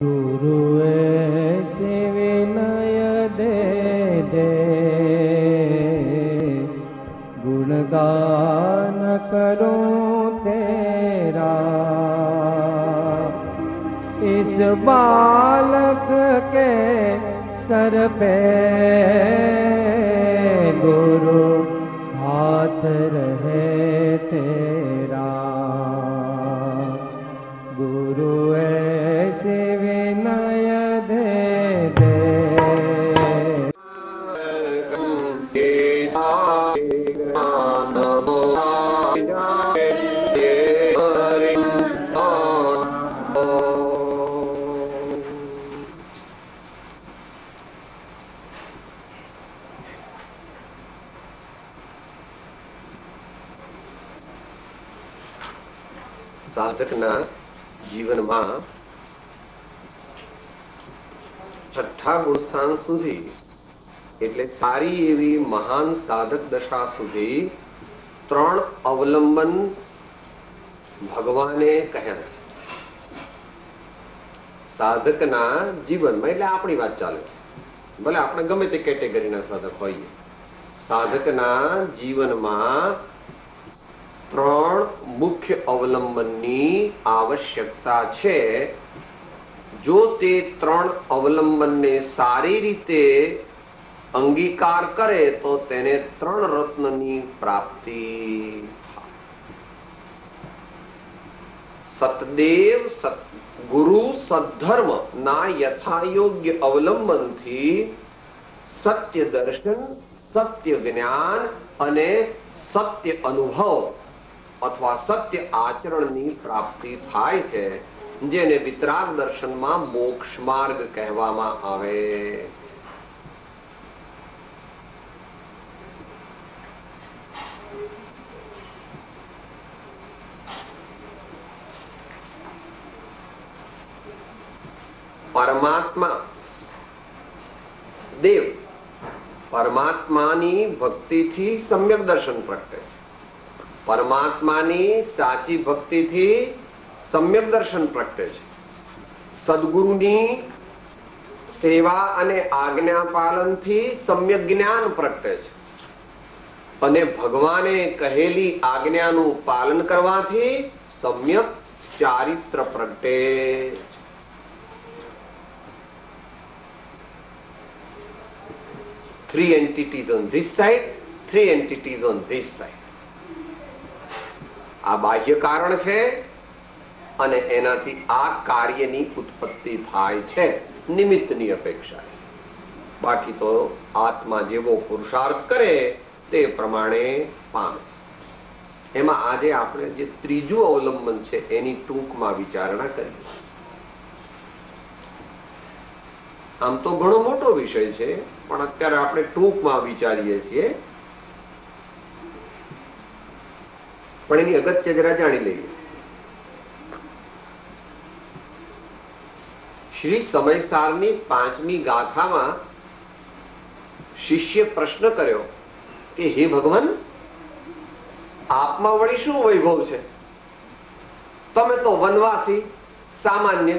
गुरु ऐसे विनय दे दे, गुणगान करूं तेरा। इस बालक के सर पे गुरु हाथ रहे तेरा। गुरु ऐसे विनय दे दे। સાધકના જીવનમાં છઠ્ઠા ગુણસ્થાન સુધી એટલે સારી એવી મહાન સાધક દશા સુધી 3 અવલંબન ભગવાને કહ્યા. સાધકના જીવનમાં એટલે આપણી વાત ચાલે, ભલે આપણે ગમે તે કેટેગરીના સાધક હોઈએ, સાધકના જીવનમાં 3 મુખ્ય અવલંબનની આવશ્યકતા છે. જો તે 3 અવલંબનને સારી રીતે અંગીકાર કરે તો તેને 3 રત્નની પ્રાપ્તિ. સતદેવ ગુરુ સદ્ધર્મ ના યથાયોગ્ય અવલંબનથી સત્ય દર્શન, સત્ય જ્ઞાન અને સત્ય અનુભવ અથવા સત્ય આચરણની પ્રાપ્તિ થાય છે, જેને વિતરાગ દર્શનમાં મોક્ષ માર્ગ કહેવામાં આવે. પરમાત્મા દેવ, પરમાત્માની ભક્તિથી સમ્યક દર્શન પ્રગટે છે. પરમાત્માની સાચી ભક્તિથી સમ્યક દર્શન પ્રગટે છે. સદગુરુની સેવા અને આજ્ઞા પાલનથી સમ્યક જ્ઞાન પ્રગટે છે. અને ભગવાને કહેલી આજ્ઞાનું પાલન કરવાથી સમ્યક ચારિત્ર પ્રગટે. 3 entities on this side, 3 entities on this side. આ બાહ્ય કારણ છે અને એનાથી આ કાર્યની ઉત્પત્તિ થાય છે નિમિત્તની અપેક્ષા. બાકી તો આત્મા જેવો પુરુષાર્થ કરે તે પ્રમાણે પામે. એમાં આજે આપણે જે ત્રીજું અવલંબન છે એની ટૂંકમાં વિચારણા કરીએ. આમ તો ઘણો મોટો વિષય છે, પણ અત્યારે આપણે ટૂંકમાં વિચારીએ છીએ. પણ એની અગત્ય જરા જાણી લઈએ. શ્રી સમયસારની 5મી ગાથામાં શિષ્ય પ્રશ્ન કર્યો કે હે ભગવાન, આપમાં વળી શું વૈભવ છે? તમે તો વનવાસી સામાન્ય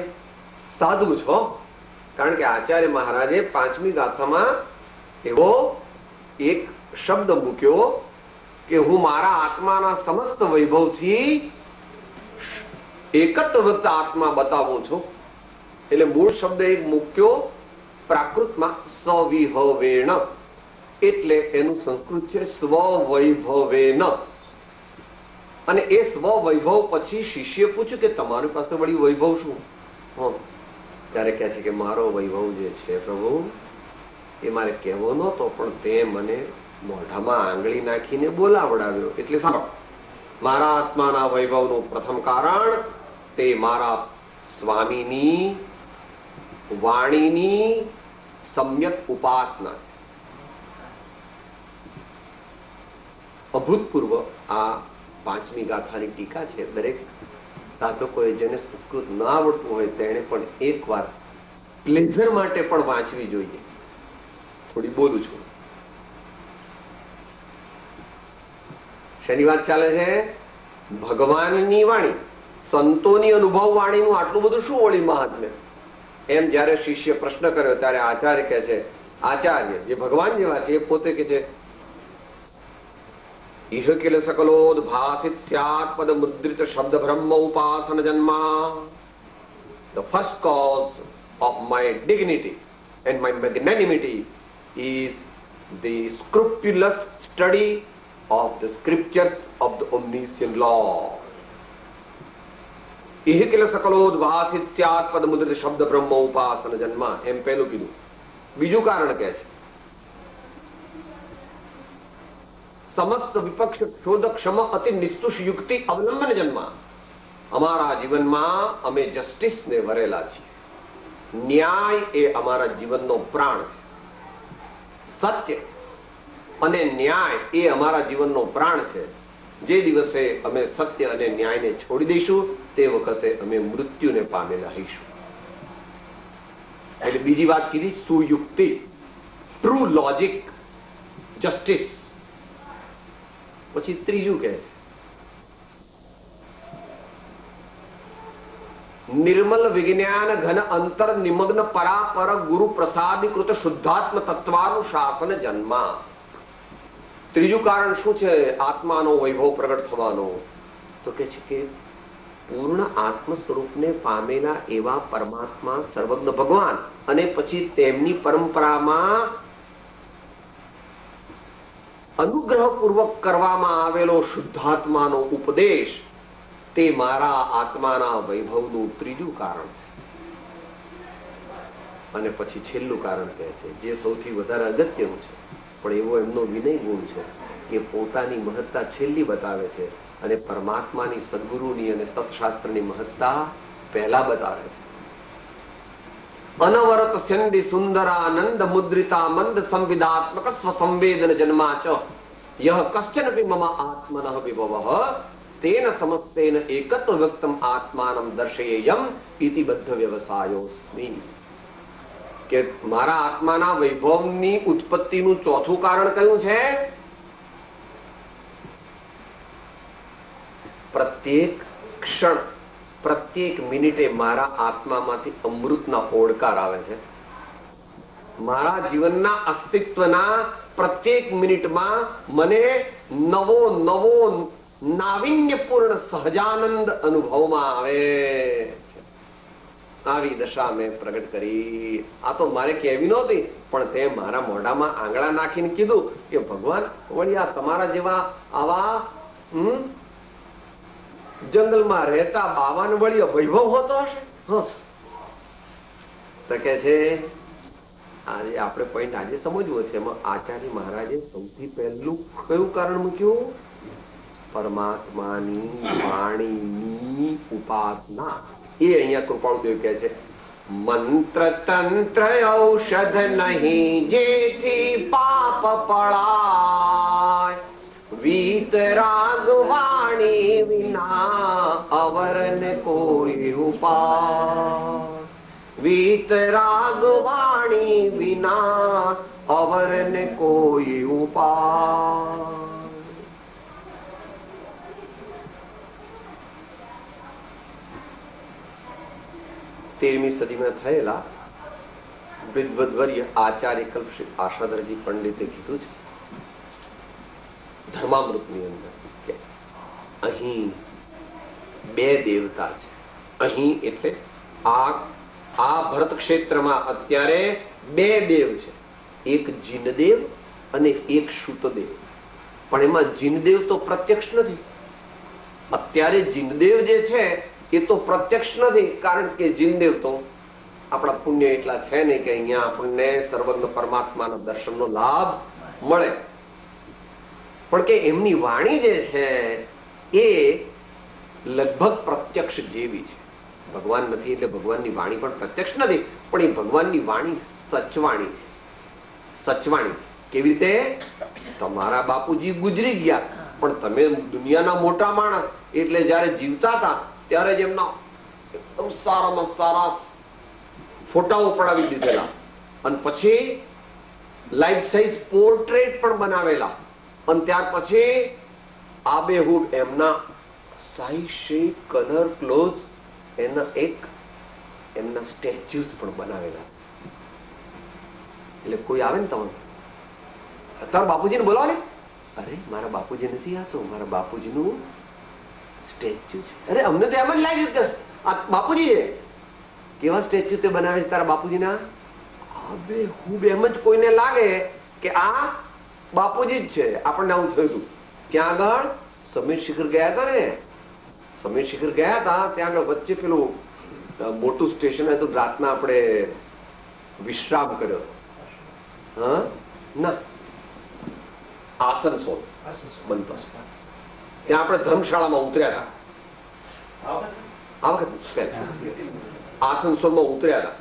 સાધુ છો. કારણ કે આચાર્ય મહારાજે 5મી ગાથામાં એવો એક શબ્દ મૂક્યો કે હું મારા આત્માના સમસ્ત વૈભવથી એકત્વત આત્મા બતાવું છું. એટલે મૂળ શબ્દ એક મૂક્યો પ્રાકૃતમાં સવિહવેણ, એટલે એનું સંસ્કૃત છે સ્વવૈભવેન. અને એ સ્વવૈભવ પછી શિષ્ય પૂછ્યું કે તમારી પાસે વળી વૈભવ શું? ત્યારે કહે છે કે મારો વૈભવ જે છે પ્રભુ એ મારે કહેવો નહોતો, પણ તે મને મોઢામાં આંગળી નાખીને બોલાવડાવ્યો. એટલે સાંભળો, મારા આત્માના વૈભવનું પ્રથમ કારણ તે મારા સ્વામીની વાણીની સમ્યક ઉપાસના. અભૂતપૂર્વ આ 5મી ગાથાની ટીકા છે. દરેક સાધકોએ જેને સંસ્કૃત ન આવડતું હોય તેને પણ એકવાર પ્લેઝર માટે પણ વાંચવી જોઈએ. થોડી બોલું છું. શેની વાત ચાલે છે? ભગવાનની વાણી, સંતોની અનુભવ વાણીનું આટલું બધું શું વળી મહાત્મ્ય? એમ જ્યારે શિષ્ય પ્રશ્ન કર્યો ત્યારે આચાર્ય કહે છે, આચાર્ય જે ભગવાન જેવા છે એ પોતે કે છે, ઈહ કિલ સકલોદ ભાસિત સ્યાત પદ મુદ્રિત શબ્દ બ્રહ્મ ઉપાસન જન્મા. The first cause of my dignity and my magnanimity is the scrupulous study of the scriptures of the omniscient Lord. ઇહ કિલ સકલોદ્ભાસિત સ્યાત પદ મુદ્રિત શબ્દ બ્રહ્મ ઉપાસન જન્મા. એમ પહેલું કીધું. બીજું કારણ કહે છે, સમસ્ત વિપક્ષ શોધક ક્ષમ અતિ નિસ્તુષ યુક્તિ અવલંબન જન્મા. અમારા જીવનમાં અમે જસ્ટિસને વરેલા છીએ. ન્યાય એ અમારા જીવનનો પ્રાણ છે. સત્ય અને ન્યાય એ અમારા જીવનનો પ્રાણ છે. જે દિવસે અમે સત્ય અને ન્યાયને છોડી દઈશું તે વખતે અમે મૃત્યુને પામેલા રહીશું. એટલે બીજી વાત કીધી સુયુક્તિ, ટ્રુ લોજિક, જસ્ટિસ. પછી ત્રીજું કહે છે, નિર્મલ વિજ્ઞાન ઘન અંતર નિમગ્ન પરાપર ગુરુ પ્રસાદીકૃત શુદ્ધાત્મ તત્વાનુશાસન જન્મા. ત્રીજું કારણ શું છે આત્માનો વૈભવ પ્રગટ થવાનો? તો કે છે કે પૂર્ણ આત્મ સ્વરૂપને પામેલા એવા પરમાત્મા સર્વજ્ઞ ભગવાન અને પછી તેમની પરંપરામાં અનુગ્રહપૂર્વક કરવામાં આવેલો શુદ્ધાત્માનો ઉપદેશ તે મારા આત્માના વૈભવનું ત્રીજું કારણ છે. અને પછી છેલ્લું કારણ કહે છે, જે સૌથી વધારે અગત્યનું છે, પણ એવો એમનો વિનય ગુણ છે કે પોતાની મહત્તા છેલ્લી બતાવે છે અને પરમાત્માની, સદગુરુની અને સત્શાસ્ત્રની મહત્તા પહેલા બતાવે છે. અનવરત છંદી સુંદરાનંદ મુદ્રિતા મંદ સંવિદાત્મક સ્વ સંવેદન જન્મા ચ યહ કશ્ચન મમ આત્મનઃ વિભવઃ તેન સમસ્તેન એકત્વ વ્યક્તમ આત્માનમ દર્શયેયમ ઇતિ બદ્ધ વ્યવસાયોસ્મિ. કે મારા આત્માના વૈભવની ઉત્પત્તિનું ચોથું કારણ કયું છે? પ્રત્યેક ક્ષણ, પ્રત્યેક મિનિટે મારા આત્મામાંથી અમૃતના ઓડકાર આવે છે. મારા જીવનના અસ્તિત્વના પ્રત્યેક મિનિટમાં મને નવો નવો નાવિન્યપૂર્ણ સહજાનંદ અનુભવમાં આવે છે. આવી દશા મેં પ્રગટ કરી. આ તો મારે કહેવી નહોતી, પણ તે મારા મોઢામાં આંગળા નાખીને કીધું કે ભગવાન વળી આ તમારા જેવા આવા જંગલમાં રહેતા બાવાને વળી વૈભવ હોતો હશે. તો કે છે આજે આપણે પોઈન્ટ આજે સમજવો છે. એમાં આચાર્ય મહારાજે સૌથી પહેલું કયું કારણ મૂક્યું? પરમાત્માની વાણીની ઉપાસના. એ અહીંયા કૃપાળુદેવ કહે છે, મંત્ર તંત્ર ઔષધ નહીં જેથી પાપ પળાય, વીતરાગ વાણી વિના અવરન કોઈ ઉપાય, વીતરાગ વાણી વિના અવરન કોઈ ઉપાય. તેરમી સદીમાં થયેલા વિદ્વદ્વર્ય આચાર્ય કલ્પશ્રી આશાધરજી પંડિતે કીધું છે ધર્મામૃતની અંદર કે અહીં બે દેવતા છે. અહીં એટલે આ ભરત ક્ષેત્રમાં અત્યારે બે દેવ છે, એક જીનદેવ અને એક શુતદેવ. પણ એમાં જીનદેવ તો પ્રત્યક્ષ નથી. અત્યારે જીનદેવ જે છે એ તો પ્રત્યક્ષ નથી, કારણ કે જીનદેવ તો આપણા પુણ્ય એટલા છે ને કે અહીંયા આપણને સર્વજ્ઞ પરમાત્માના દર્શનનો લાભ મળે. પણ કે એમની વાણી જે છે એ લગભગ પ્રત્યક્ષ જેવી છે. ભગવાન નથી એટલે ભગવાનની વાણી પણ પ્રત્યક્ષ નથી, પણ એ ભગવાનની વાણી સચવાણી છે. સચવાણી કેવી રીતે? તમારા બાપુજી ગુજરી ગયા, પણ તમે દુનિયાના મોટા માણસ એટલે જયારે જીવતા હતા ત્યારે જ એમના એકદમ સારામાં સારા ફોટાઓ પડાવી દીધેલા અને પછી લાઈફ સાઈઝ પોર્ટ્રેટ પણ બનાવેલા અને ત્યાર પછી આબેહૂબ એમના સાઈ શેપ કલર ક્લોઝ એના એક એમના સ્ટેચ્યુઝ પણ બનાવેલા. એટલે કોઈ આવે ને તમે અત્યારે બાપુજીને બોલાવો ને, અરે મારા બાપુજી નથી, આ તો મારા બાપુજીનું સ્ટેચ્યુ છે. અરે અમને તો એમ જ લાગ્યું કે આ બાપુજી છે. કેવા સ્ટેચ્યુ તે બનાવે છે તારા બાપુજીના? હવે હું એમ જ કોઈને લાગે કે આ બાપુજી જ છે. આપણને આવું થયું હતું. ક્યાં આગળ સમીર શિખર ગયા હતા ને, સમીર શિખર ગયા હતા ત્યાં આગળ વચ્ચે પેલું મોટું સ્ટેશન હતું. રાતના આપણે વિશ્રામ કર્યો. હા ના, આસનસોલ બનતો ત્યાં આપણે ધર્મશાળામાં ઉતર્યા હતા. આ વખત આસનસોલમાં ઉતર્યા હતા.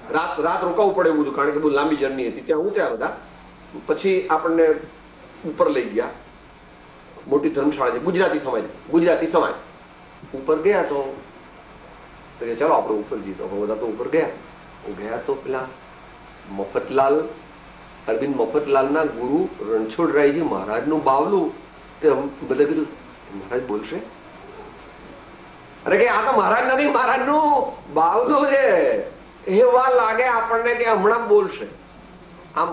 રાત રોકાવું પડે એવું હતું કારણ કે બહુ લાંબી જર્ની હતી. ત્યાં ઉતર્યા હતા. પછી આપણને ઉપર લઈ ગયા. મોટી ધર્મશાળા છે, ગુજરાતી સમાજ ઉપર ગયા તો ચાલો આપણે ઉપર જઈએ. તો બધા તો ઉપર ગયા તો પેલા મફતલાલ, અરવિંદ મફતલાલના ગુરુ રણછોડરાયજી મહારાજનું બાવલું. તે બધા કીધું મહારાજ બોલશે? અરે કે આ તો મહારાજ નથી, મહારાજનું બાવલું છે. એવા લાગે આપણને કે હમણાં બોલશે. આમ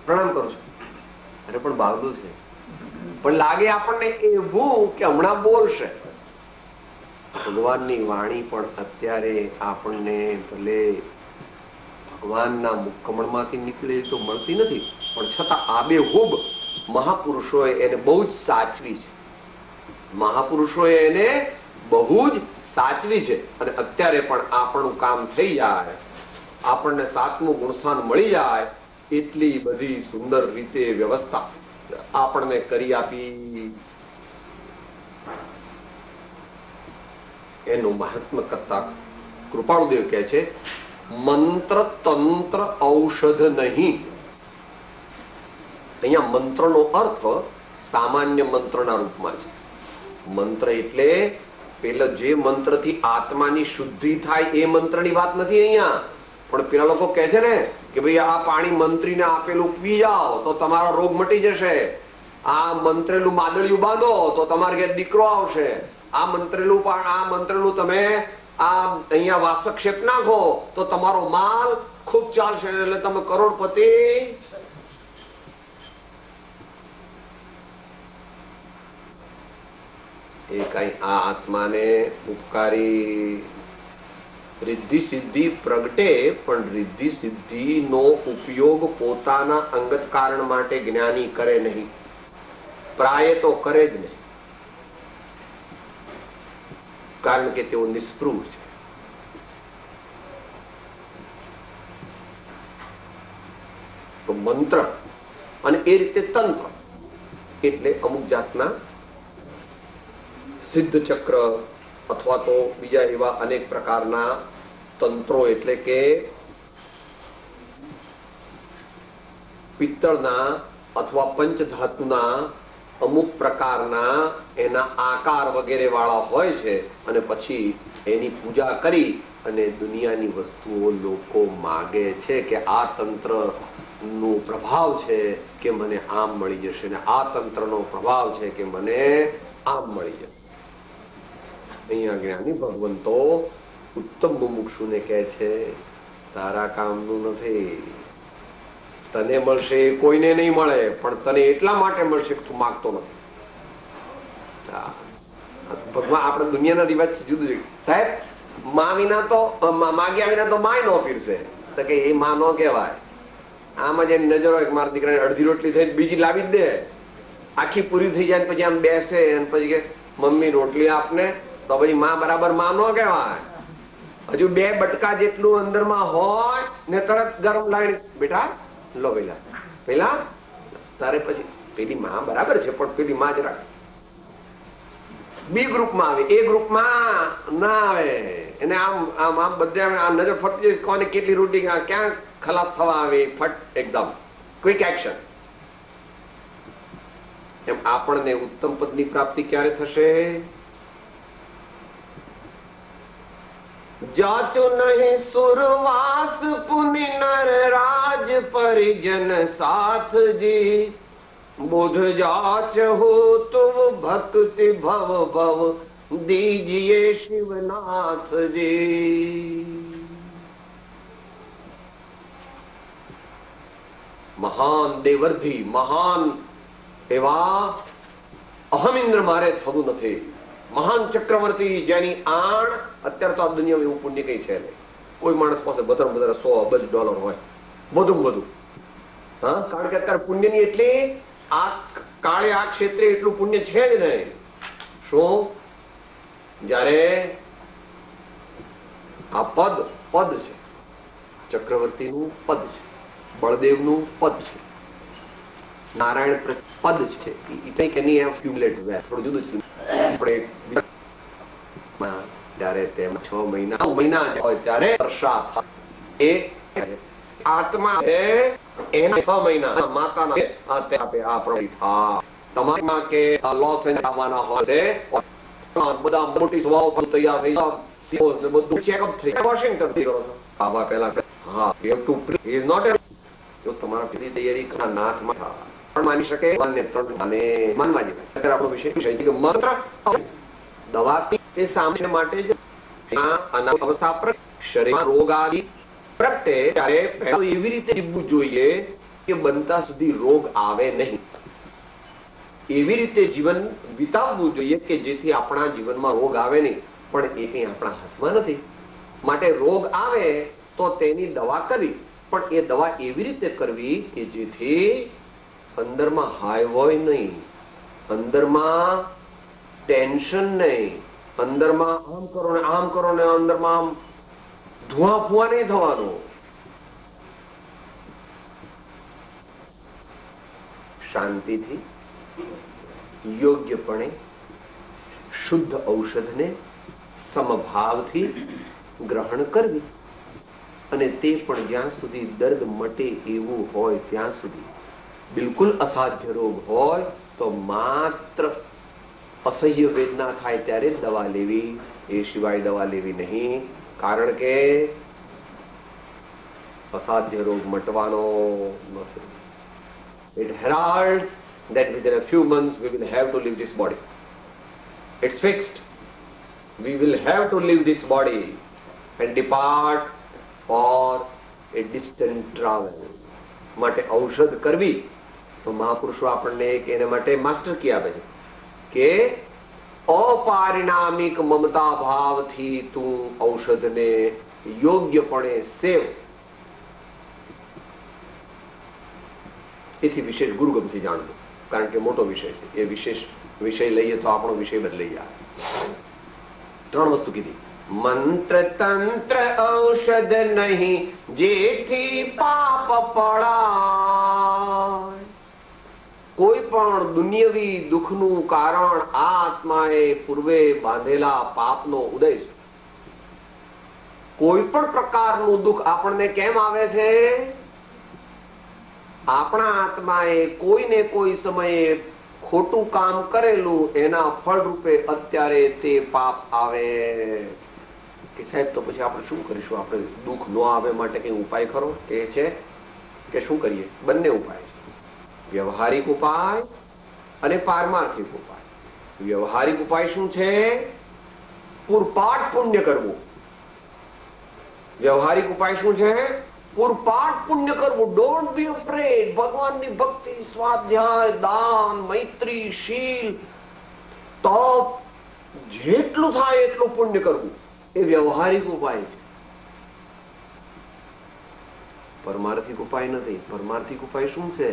પ્રણામ કરું છું. અરે પણ બાવલું છે, પણ લાગે આપણને એવું કે હમણાં બોલશે. ભગવાનની વાણી પણ અત્યારે આપણને ભલે ભગવાનના મુખકમળમાંથી નીકળે તો મળતી નથી, પણ છતાં આબેહૂબ મહાપુરુષોએ એને બહુ જ સાચવી છે. મહાપુરુષોએ એને બહુ જ સાચવી છે. અને અત્યારે પણ આપણું કામ થઈ જાય, આપણને સાતમું ગુણસ્થાન મળી જાય, એટલી બધી સુંદર રીતે વ્યવસ્થા આપણને કરી આપી. એનું મહાત્મ્ય કરતા કૃપાળુદેવ કહે છે, મંત્ર તંત્ર ઔષધ નહીં. અહીંયા મંત્રનો અર્થ સામાન્ય મંત્રના રૂપમાં છે. મંત્ર એટલે પેલા જે મંત્રથી આત્માની શુદ્ધિ થાય એ મંત્રની વાત નથી અહીંયા. પણ પેલા લોકો કહે છે ને કે ભાઈ આ પાણી મંત્રીને આપેલું પી જાઓ તો તમારો રોગ મટી જશે, આ મંત્રેલું માદળિયું બાંધો તો તમારે ઘેર દીકરો આવશે, આ મંત્રેલું તમે આ અહીંયા વાસક્ષેપ નાખો તો તમારો માલ ખૂબ ચાલશે, એટલે તમે કરોડપતિ. એ કઈ આ આત્માને ઉપકારી રિદ્ધિ સિદ્ધિ પ્રગટે, પણ રિદ્ધિ સિદ્ધિ નો ઉપયોગ પોતાના અંગત કારણ માટે જ્ઞાની કરે નહીં. પ્રાય તો કરે જ નહીં, કારણ કે તેઓ નિષ્પૃહ છે. તો મંત્ર અને એ રીતે તંત્ર એટલે અમુક જાતના સિદ્ધ ચક્ર અથવા તો બીજા એવા અનેક પ્રકારના તંત્રો, એટલે કે પિત્તળના અથવા પંચધાતુના અમુક પ્રકારના એના આકાર વગેરે વાળા હોય છે. અને પછી એની પૂજા કરી અને દુનિયાની વસ્તુઓ લોકો માગે છે કે આ તંત્ર નો પ્રભાવ છે કે મને આમ મળી જશે, ને આ તંત્રનો પ્રભાવ છે કે મને આમ મળી જશે. અહીંયા જ્ઞાની ભગવંતો ઉત્તમ મુમુક્ષુને કહે છે તારા કામનું નથી, તને મળશે કોઈને નહીં મળે, પણ તને એટલા માટે મળશે કે તું માગતો નથી. ભગવાન આપણે દુનિયાના રિવાજ જુદું છે. સાહેબ માગ્યા વિના તો માય નો પીરશે, તો કે એ માં નો કહેવાય. આમાં જે નજર હોય મારા દીકરાને અડધી રોટલી થઈ બીજી લાવી જ દે, આખી પૂરી થઈ જાય પછી આમ બેસે અને પછી કે મમ્મી રોટલી આપને, તો પછી માં બરાબર માં નો કહેવાય. હજુ 2 બટકા જેટલું અંદરમાં હોય ને તરત ગરમ લાવી બેટા લો પેલા તારે પછી પેલી માં બરાબર છે, પણ પેલી માં જરા બી ગ્રુપમાં આવે, એ ગ્રુપમાં ના આવે. એને આમ આમ આમ બધે નજર ફરતી કોને કેટલી રોટી ક્યાં ખલાસ થવા આવે, ફટ એકદમ ક્વિક એક્શન. એમ આપણને ઉત્તમ પદની પ્રાપ્તિ ક્યારે થશે? જાચો નહીં સુરવાસ પુનિ નર રાજ પરિજન સાથજી, बुध जाच हो तुम भक्ति भव भव दीजिए शिवनाथ जी। મહાન દેવર્ધી, મહાન એવા અહમિન્દ્ર મારે થવું નથી. મહાન ચક્રવર્તી જેની આણ અત્યારે તો આ દુનિયામાં એવું પુણ્ય કઈ છે નહીં. કોઈ માણસ પાસે વધારે વધારે $100 અબજ હોય, વધુ વધુ. હા, કારણ કે અત્યારે પુણ્યની એટલી આ કાળે આ ક્ષેત્રે એટલું પુણ્ય છે જ નહીં. શું? જ્યારે આ પદ છે, ચક્રવર્તીનું પદ છે, બળદેવનું પદ છે, નારાયણ પદ છે. થોડું જુદું છે. જયારે તેમ 6 મહિના હોય ત્યારે વર્ષા આત્મા છે એના 6 મહિના માતાના તમારા કે લોસ આવવાના હોય છે. બધા મોટી સભાઓ તૈયાર થઈ જાય, બધું ચેકઅપ થઈ વોશિંગ્ટન થી કરો છો. બાબા પેલા હા યુ ટુ ઇઝ નોટ જો તમારા પેલી તૈયારી નાથમાં પણ માની શકે અને માનવા જેવા. અત્યારે આપણો વિષય છે કે મંત્ર દવા એ સામે માટે જ અવસ્થા પર શરીરમાં રોગ આદિ પ્રગટે ત્યારે એવી રીતે જીવવું જોઈએ કે બનતા સુધી રોગ આવે નહીં. એવી રીતે જીવન વિતાવવું જોઈએ કે જેથી આપણા જીવનમાં રોગ આવે નહીં. પણ એ કઈ આપણા હાથમાં નથી. માટે રોગ આવે તો તેની દવા કરવી, પણ એ દવા એવી રીતે કરવી કે જેથી અંદરમાં હાય હોય નહીં, અંદરમાં ટેન્શન નહીં, અંદરમાં આમ કરો ને અંદરમાં આમ ધુઆ ફુઆ નહીં થવાનું. શાંતિથી યોગ્યપણે શુદ્ધ ઔષધને સમભાવથી ગ્રહણ કરવી, અને તે પણ જ્યાં સુધી દર્દ મટે એવું હોય ત્યાં સુધી. બિલકુલ અસાધ્ય રોગ હોય તો માત્ર અસહ્ય વેદના થાય ત્યારે જ દવા લેવી, એ સિવાય દવા લેવી નહીં. કારણ કે અસાધ્ય રોગ મટવાનો નથી. It heralds that within a few months we will have to leave this body. It's fixed. We will have to leave this body and depart for a distant travel. માટે ઔષધ કરવી તો મહાપુરુષો આપણને એના માટે માસ્ટર કી આપે છે કે અપારિણામિક મમતા ભાવથી તું ઔષધને યોગ્યપણે સેવ. એથી વિશેષ ગુરુગમથી જાણવું, કારણ કે મોટો વિષય છે. એ વિશેષ વિષય લઈએ તો આપણો વિષય બદલાઈ જાય. 3 વસ્તુ કીધી. મંત્ર તંત્ર ઔષધ નહીં જેથી પાપ પડાય. કોઈ પણ દુનિયાવી દુઃખનું કારણ આ આત્માએ પૂર્વે બાંધેલા પાપનો ઉદય છે. કોઈ પણ પ્રકારનું દુઃખ આપણને કેમ આવે છે? આપણા આત્માએ કોઈને કોઈ સમયે ખોટું કામ કરેલું, એના ફળ રૂપે અત્યારે તે પાપ આવે. કે સાહેબ તો પછી આપણે શું કરીશું? આપણે દુઃખ ન આવે માટે કઈ ઉપાય ખરો? એ છે કે શું કરીએ? બંને ઉપાય છે, વ્યવહારિક ઉપાય અને પારમાર્થિક ઉપાય. વ્યવહારિક ઉપાય શું છે? પૂરપાટ પુણ્ય કરવું. વ્યવહારિક ઉપાય શું છે? પૂરપાટ પુણ્ય કરવું. Don't be afraid. ભગવાનની ભક્તિ, સ્વાધ્યાય, દાન, મૈત્રી, શીલ, તપ, જેટલું થાય એટલું પુણ્ય કરવું. એ વ્યવહારિક ઉપાય છે, પરમાર્થિક ઉપાય નથી. પરમાર્થિક ઉપાય શું છે?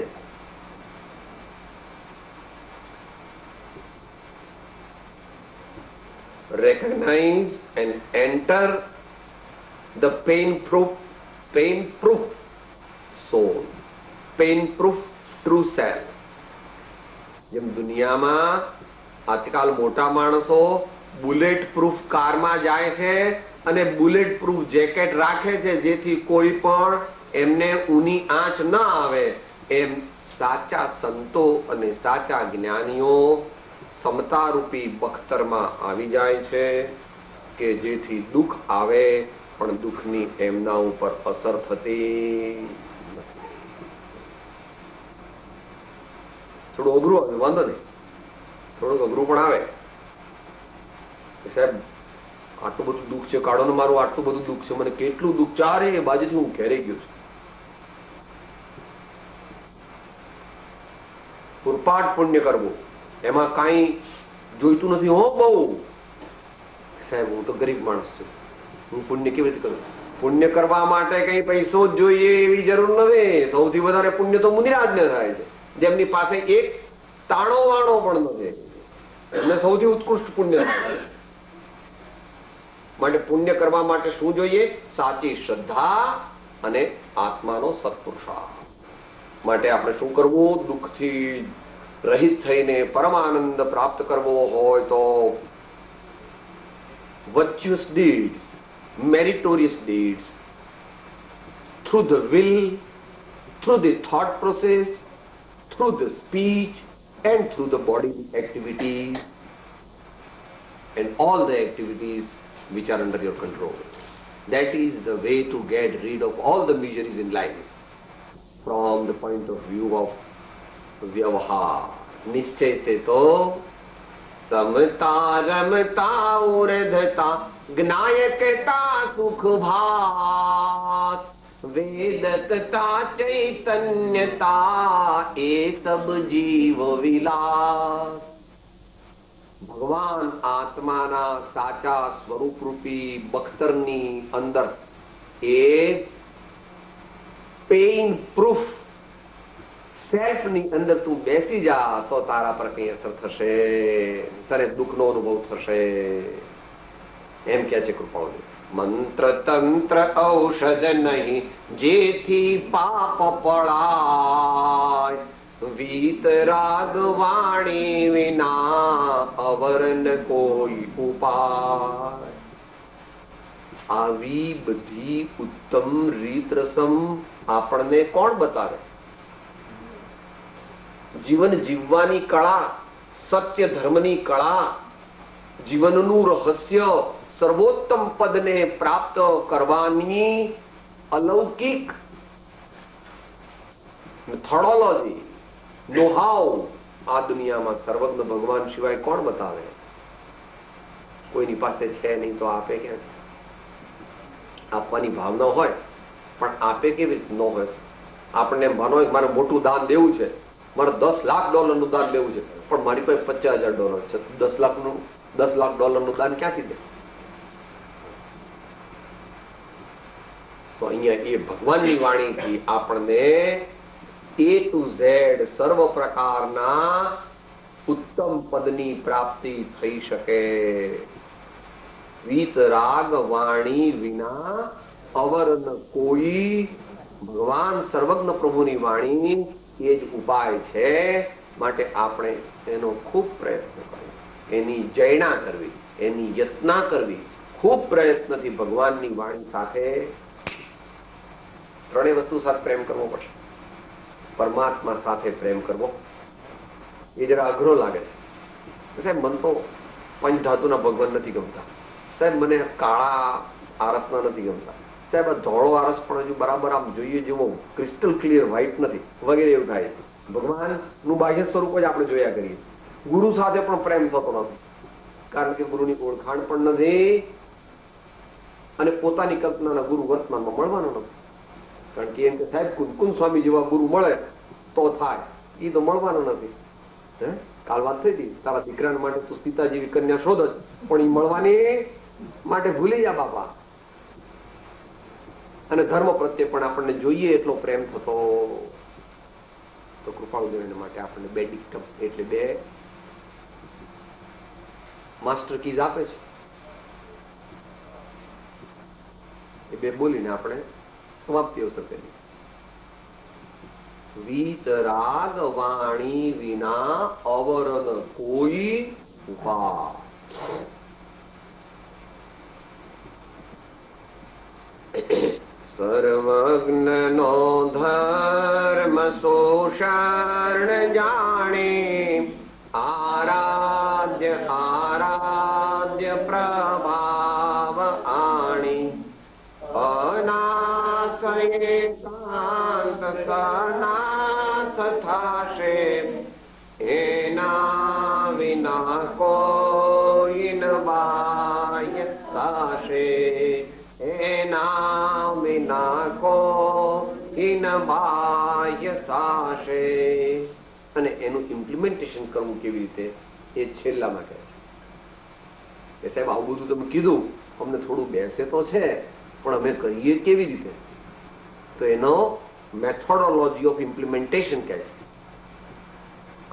Recognize and enter the pain-proof soul, pain-proof true self. જેમ દુનિયામાં આજકાલ મોટા માણસો બુલેટ પ્રૂફ કારમાં જાય છે અને બુલેટ પ્રૂફ જેકેટ રાખે છે જેથી કોઈ પણ એમને ઊની આંચ ન આવે, એમ સાચા સંતો અને સાચા જ્ઞાનીઓ સમતારૂપી બખ્તરમાં આવી જાય છે કે જેથી દુઃખ આવે પણ દુઃખની એમના ઉપર અસર થતી નથી. થોડું અઘરું આવે, વાંધો નહીં, થોડુંક અઘરું પણ આવે. સાહેબ આટલું બધું દુઃખ છે, કાળો ને મારું આટલું બધું દુઃખ છે, મને કેટલું દુઃખ ચારે એ બાજુથી હું ઘેરાઈ ગયો છું. પૂરપાટ પુણ્ય કરવું, એમાં કાંઈ જોઈતું નથી. હો બહુ સાહેબ હું તો ગરીબ માણસ છું, હું પુણ્ય કેવી રીતે કરું? પુણ્ય કરવા માટે કઈ પૈસો જ જોઈએ એવી જરૂર નથી. સૌથી વધારે પુણ્ય તો મુનિરાજને થાય છે, જેમની પાસે એક તાણો વાણો પણ નથી, એમને સૌથી ઉત્કૃષ્ટ પુણ્ય થાય. માટે પુણ્ય કરવા માટે શું જોઈએ? સાચી શ્રદ્ધા અને આત્માનો સત્પુરુષાર્થ. માટે આપણે શું કરવું? દુઃખથી રહિત થઈને પરમાનંદ પ્રાપ્ત કરવો હોય તો virtuous deeds, meritorious deeds, through the will, through the thought process, through the speech and through the body activities and all the activities which are under your control. That is the way to get rid of all the miseries in life from the point of view of vyavahar. નિશ્ચય से तो समता रमता ऊर्धता ज्ञायकता सुख भास वेदकता चैतन्यता એ सब जीव विलास. ભગવાન આત્માના સાચા સ્વરૂપરૂપી બખ્તરની અંદર એ પેઇન પ્રૂફ સેલ્ફ ની અંદર તું બેસી જા તો તારા પર કઈ અસર થશે, તને દુઃખનો અનુભવ થશે. એમ કે છે કૃપાળુ. મંત્ર તંત્ર ઔષધ નહીં જેથી પાપ પળાય, વીત રાગ વાણી વિના અવરન કોઈ ઉપાય. આવી બધી ઉત્તમ રીત રસમ આપણને કોણ બતાવે? જીવન જીવવાની કળા, સત્ય ધર્મની કળા, જીવનનું રહસ્ય, સર્વોત્તમ પદને પ્રાપ્ત કરવાની અલૌકિક મેથોડોલોજી, નોહાવ આ દુનિયામાં સર્વજ્ઞ ભગવાન સિવાય કોણ બતાવે? કોઈની પાસે છે નહીં તો આપે ક્યાં? આપવાની ભાવના હોય પણ આપે કેવી રીતે ન હોય? આપણને માનો મારે મોટું દાન દેવું છે, મારે $10 લાખ નું દાન લેવું છે, પણ મારી પાસે $50,000 છે, $10 લાખ નું દાન ક્યાંથી દે? તો અહીંયા એ ભગવાનની વાણીથી આપણને A to Z સર્વ પ્રકારના ઉત્તમ પદની પ્રાપ્તિ થઈ શકે. વીત રાગ વાણી વિના અવર ન કોઈ. ભગવાન સર્વજ્ઞ પ્રભુની વાણી એ જ ઉપાય છે. માટે આપણે એનો ખૂબ પ્રયત્ન કરવો, એની જયણા કરવી, એની યત્ના કરવી, ખૂબ પ્રયત્નથી ભગવાનની વાણી સાથે ત્રણેય વસ્તુ સાથે પ્રેમ કરવો પડશે. પરમાત્મા સાથે પ્રેમ કરવો એ જરા અઘરો લાગે છે. સાહેબ મન તો પંચધાતુના ભગવાન નથી ગમતા, સાહેબ મને કાળા આરસના નથી ગમતા, સાહેબ આ ધોળો આરસ પણ હજુ બરાબર આમ જોઈએ જેવો ક્રિસ્ટલ ક્લિયર વ્હાઇટ નથી, વગેરે એવું થાય. ભગવાનનું બાહ્ય સ્વરૂપ જ આપણે જોયા કરીએ. ગુરુ સાથે પણ પ્રેમ થતો નથી, કારણ કે ગુરુની ઓળખાણ પણ નથી અને પોતાની કલ્પનાના ગુરુ વર્તમાનમાં મળવાનો નથી. કારણ કે એમ કે સાહેબ કુંકુમ સ્વામી જેવા ગુરુ મળે તો થાય, એ તો મળવાનો નથી. કાલ વાત થઈ હતી, તારા દીકરા માટે તું સીતા જેવી કન્યા શોધ જ, પણ એ મળવાની માટે ભૂલી જા બાપા. અને ધર્મ પ્રત્યે પણ આપણને જોઈએ એટલો પ્રેમ થતો. તો કૃપાળુદેવ માટે આપણને 2 ડિક્ટમ એટલે 2 માસ્ટર કીઝ આપે છે. એ 2 બોલીને આપણે સમાપ્તિ અવસર કરી. વીત રાગ વાણી વિના અવરન કોઈ ઉપાય. સર્વજ્ઞ નો ધર્મ શોષણ જાણે, આરાધ્ય આરાધ્ય પ્રભાવ આણી, અનાથ એકાંત સનાથ થાશે, એના વિના કોઈ ન બા બાહ્ય સાશે. અને એનું ઇમ્પ્લિમેન્ટેશન કરવું કેવી રીતે એ છેલ્લામાં કહે છે કે સાહેબ આવું બધું તમે કીધું, અમને થોડું બેસે તો છે, પણ અમે કરીએ કેવી રીતે? તો એનો મેથોડોલોજી ઓફ ઇમ્પ્લિમેન્ટેશન કહે છે.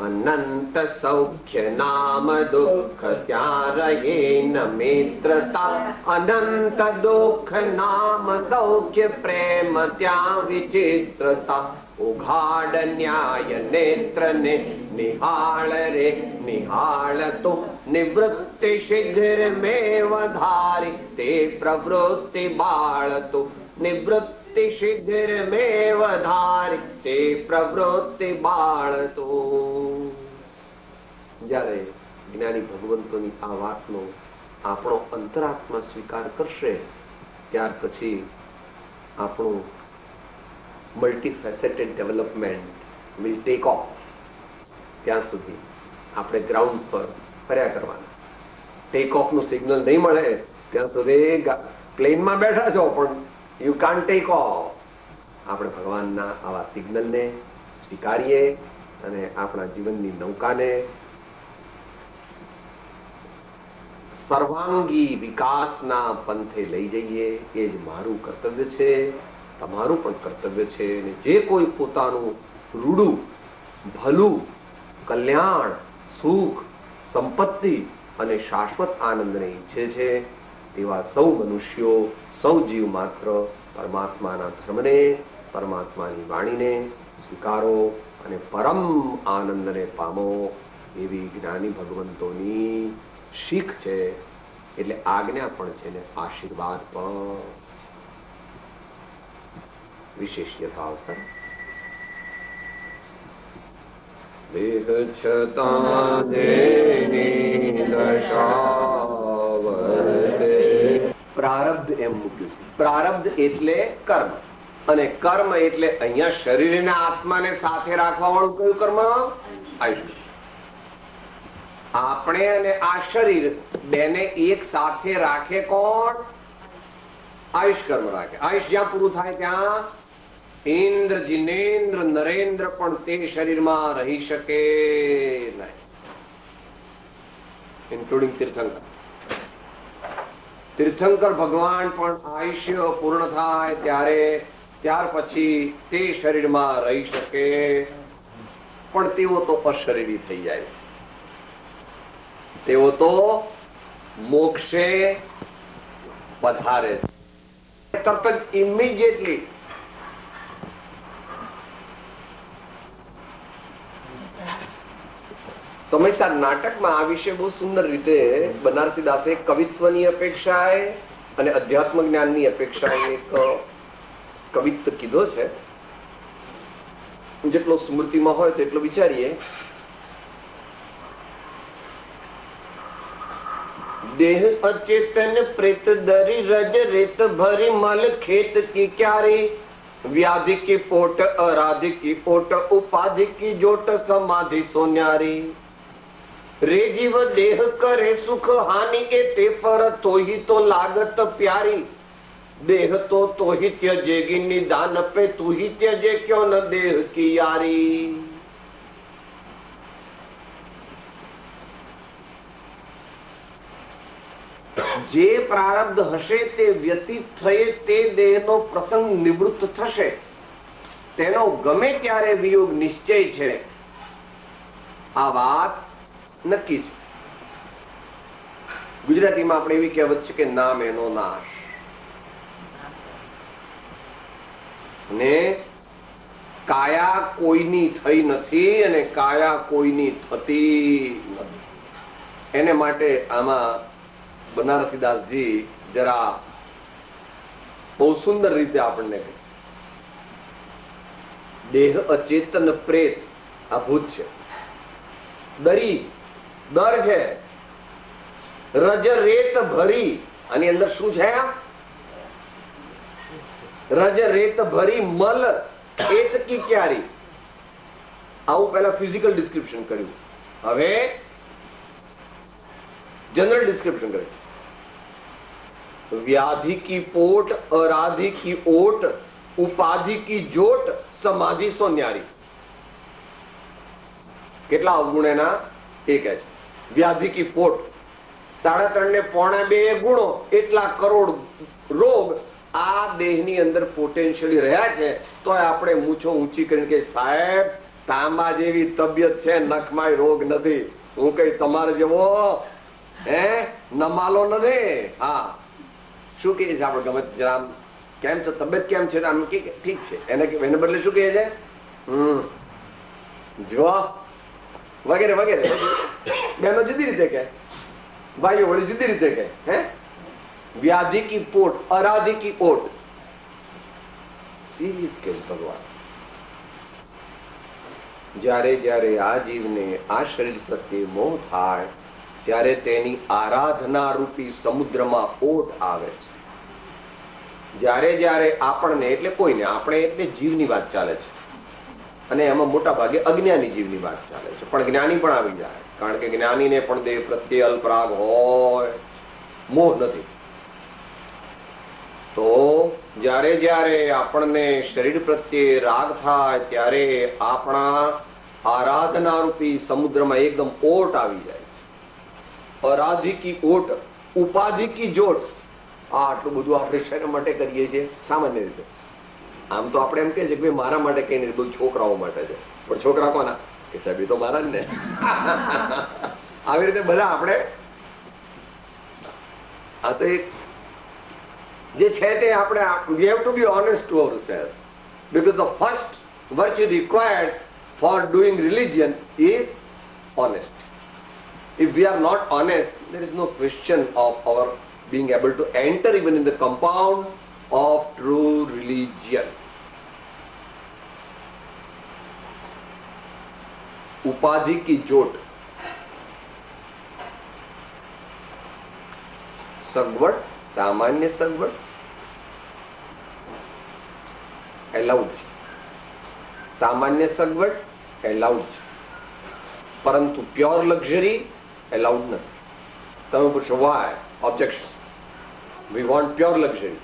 અનંત સૌખ્ય નામ દુઃખ ત્યાં રહે ન મિત્રતા. અનંત દુઃખ નામ સૌખ્ય પ્રેમ ત્યાં વિચિત્રતા. ઉઘાડ ન્યાય નેત્ર ને નિહાળ રે નિહાળ તો નિવૃત્તિ શીઘ્ર મેં વધારી તે પ્રવૃત્તિ બાળતો. નિવૃત્તિ શીઘ્ર મેં વધારી તે પ્રવૃત્તિ બાળતો. જ્યારે જ્ઞાની ભગવંતોની આ વાતનો આપણો અંતરાત્મા સ્વીકાર કરશે, ત્યાર પછી આપણું મલ્ટીફેસેટેડ ડેવલપમેન્ટ વિલ ટેક ઓફ. ત્યાં સુધી આપણે ગ્રાઉન્ડ પર ફર્યા કરવાના. ટેક ઓફ નું સિગ્નલ નહીં મળે ત્યાં સુધી પ્લેનમાં બેઠા છો, પણ યુ કાન્ટ ટેક ઓફ. આપણે ભગવાનના આવા સિગ્નલને સ્વીકારીએ અને આપણા જીવનની નૌકાને સર્વાંગી વિકાસના પંથે લઈ જઈએ. એ જ મારું કર્તવ્ય છે, તમારું પણ કર્તવ્ય છે. અને જે કોઈ પોતાનું રૂડું ભલું કલ્યાણ સુખ સંપત્તિ અને શાશ્વત આનંદને ઈચ્છે છે તેવા સૌ મનુષ્યો સૌ જીવ માત્ર પરમાત્માના ધર્મને પરમાત્માની વાણીને સ્વીકારો અને પરમ આનંદને પામો એવી જ્ઞાની ભગવંતોની શીખ છે. એટલે આજ્ઞા પણ છે ને આશીર્વાદ પણ. વિશેષ યથાવસર દેહ છતાં દેહની દશા વર્તે. પ્રારબ્ધ એમ મૂક્યું. પ્રારબ્ધ એટલે કર્મ, અને કર્મ એટલે અહીંયા શરીરને આત્માને સાથે રાખવા વાળું કયું કર્મ? આયુષ. આપણે અને આ શરીર બેને એક સાથે રાખે કોણ? આયુષ કર્મ રાખે. આયુષ જ્યાં પૂરું થાય ત્યાં ઇન્દ્ર જિનેન્દ્ર નરેન્દ્ર પણ તે શરીરમાં રહી શકે નહીં, ઇન્ક્લુડિંગ તીર્થંકર. તીર્થંકર ભગવાન પણ આયુષ્ય પૂર્ણ થાય ત્યારે ત્યાર પછી તે શરીરમાં રહી શકે, પણ તેઓ તો અશરીરી થઈ જાય. તેઓ તો મોક્ષે પધારે તરત જ ઇમિડિયેટલી. સમયસાર નાટકમાં આ વિશે બહુ સુંદર રીતે બનારસી દાસે કવિત્વની અપેક્ષાએ અને અધ્યાત્મ જ્ઞાનની અપેક્ષાએ એક કવિત્વ કીધો છે. જેટલો સ્મૃતિમાં હોય તેટલો વિચારીએ. देह अचेतन प्रेत दरी रज रेत भरी मल खेत की क्यारी. व्याधि की पोट अराधि की ओट उपाधि की जोट समाधि सोन्यारी. रे जीव देह करे सुख हानि के ते पर तो ही तो लागत प्यारी. देह तो ही त्यजेगी निदान पे तू ही त्यजे क्यों न देह की यारी. જે પ્રારબ્ધ હશે તે વ્યતીત થયે તે દેહનો પ્રસંગ નિવૃત્ત થશે, તેનો ગમે ત્યારે વિયોગ નિશ્ચય છે. આ વાત નક્કી છે. ગુજરાતીમાં આપણે એવી કહેવત છે કે નામ એનો નાશ. ને કાયા કોઈની થઈ નથી અને કાયા કોઈની થતી નથી. એને માટે આમાં બનારસીદાસજી જરા બહુ સુંદર રીતે આપણને કહે. દેહ અચેતન પ્રેત આ ભૂત છે. દરી દર છે. રજ રેત ભરી આની અંદર શું છે? રજ રેત ભરી મલ એત કી ક્યારી. આવું પહેલા ફિઝિકલ ડિસ્ક્રિપ્શન કર્યું, હવે जनरल डिस्क्रिप्शन करे. व्याधि की पोट अराधि की ओट ઉપાધિ કી જોટ સમાધિ સો ન્યારી. કેટલા અવગુણ એના? એ કહે છે. વ્યાધિ કી પોટ 3.5 ને 1.25 ગુણો એટલા કરોડ રોગ આ દેહની અંદર પોટેન્શિયલી રહ્યા છે. તો આપણે મૂછો ઊંચી કરીને કે સાહેબ તાંબા જેવી તબિયત છે, નખમાં રોગ નથી. હું કઈ તમારે જેવો નમાલો નથી. હા, શું કહે છે આપણે ગમે જરા કેમ છે તબિયત કેમ છે આમ કે ઠીક છે, એને બદલે શું કહે છે જો વગેરે વગેરે. બહેનો જુદી રીતે કહે, ભાઈઓ વળી જુદી રીતે કહે. હે વ્યાધિ કી પોટ અરાધિ કી ઓટ. સિરિયસ કે ભગવાન જ્યારે જ્યારે આ જીવને આ શરીર પ્રત્યે મોહ થાય ત્યારે તેની આરાધના રૂપી સમુદ્રમાં ઓટ આવે છે. જ્યારે જ્યારે આપણને એટલે કોઈને આપણે એટલે જીવની વાત ચાલે છે અને એમાં મોટા ભાગે અજ્ઞાની જીવની વાત ચાલે છે. પણ જ્ઞાની પણ આવી જાય, કારણ કે જ્ઞાનીને પણ દેહ પ્રત્યે અલ્પરાગ હોય, મોહ નથી. તો જ્યારે જ્યારે આપણને શરીર પ્રત્યે રાગ થાય ત્યારે આપણા આરાધના રૂપી સમુદ્રમાં એકદમ ઓટ આવી જાય. અરાધિ કી ઓટ ઉપાધિ કી જોટ. આટલું બધું આપણે શેના માટે કરીએ છીએ? સામાન્ય રીતે આમ તો આપણે એમ કે છે કે મારા માટે કઈ નહીં, બધું છોકરાઓ માટે છે. પણ છોકરા કોના? કે સાહેબ એ તો મારા જ ને. આવી રીતે બધા આપણે આ તો એક જે છે તે આપણે we have to be honest to ourselves, because the first virtue required for doing religion is honesty. If we are not honest, there is no question of our being able to enter even in the compound of true religion. उपाधि की जोट सगवड़, सामान्य सगवड़ allowed, सामान्य सगवड़ allowed, परंतु pure luxury allowed नहीं. તમે પૂછો why? Objection. We want pure luxury.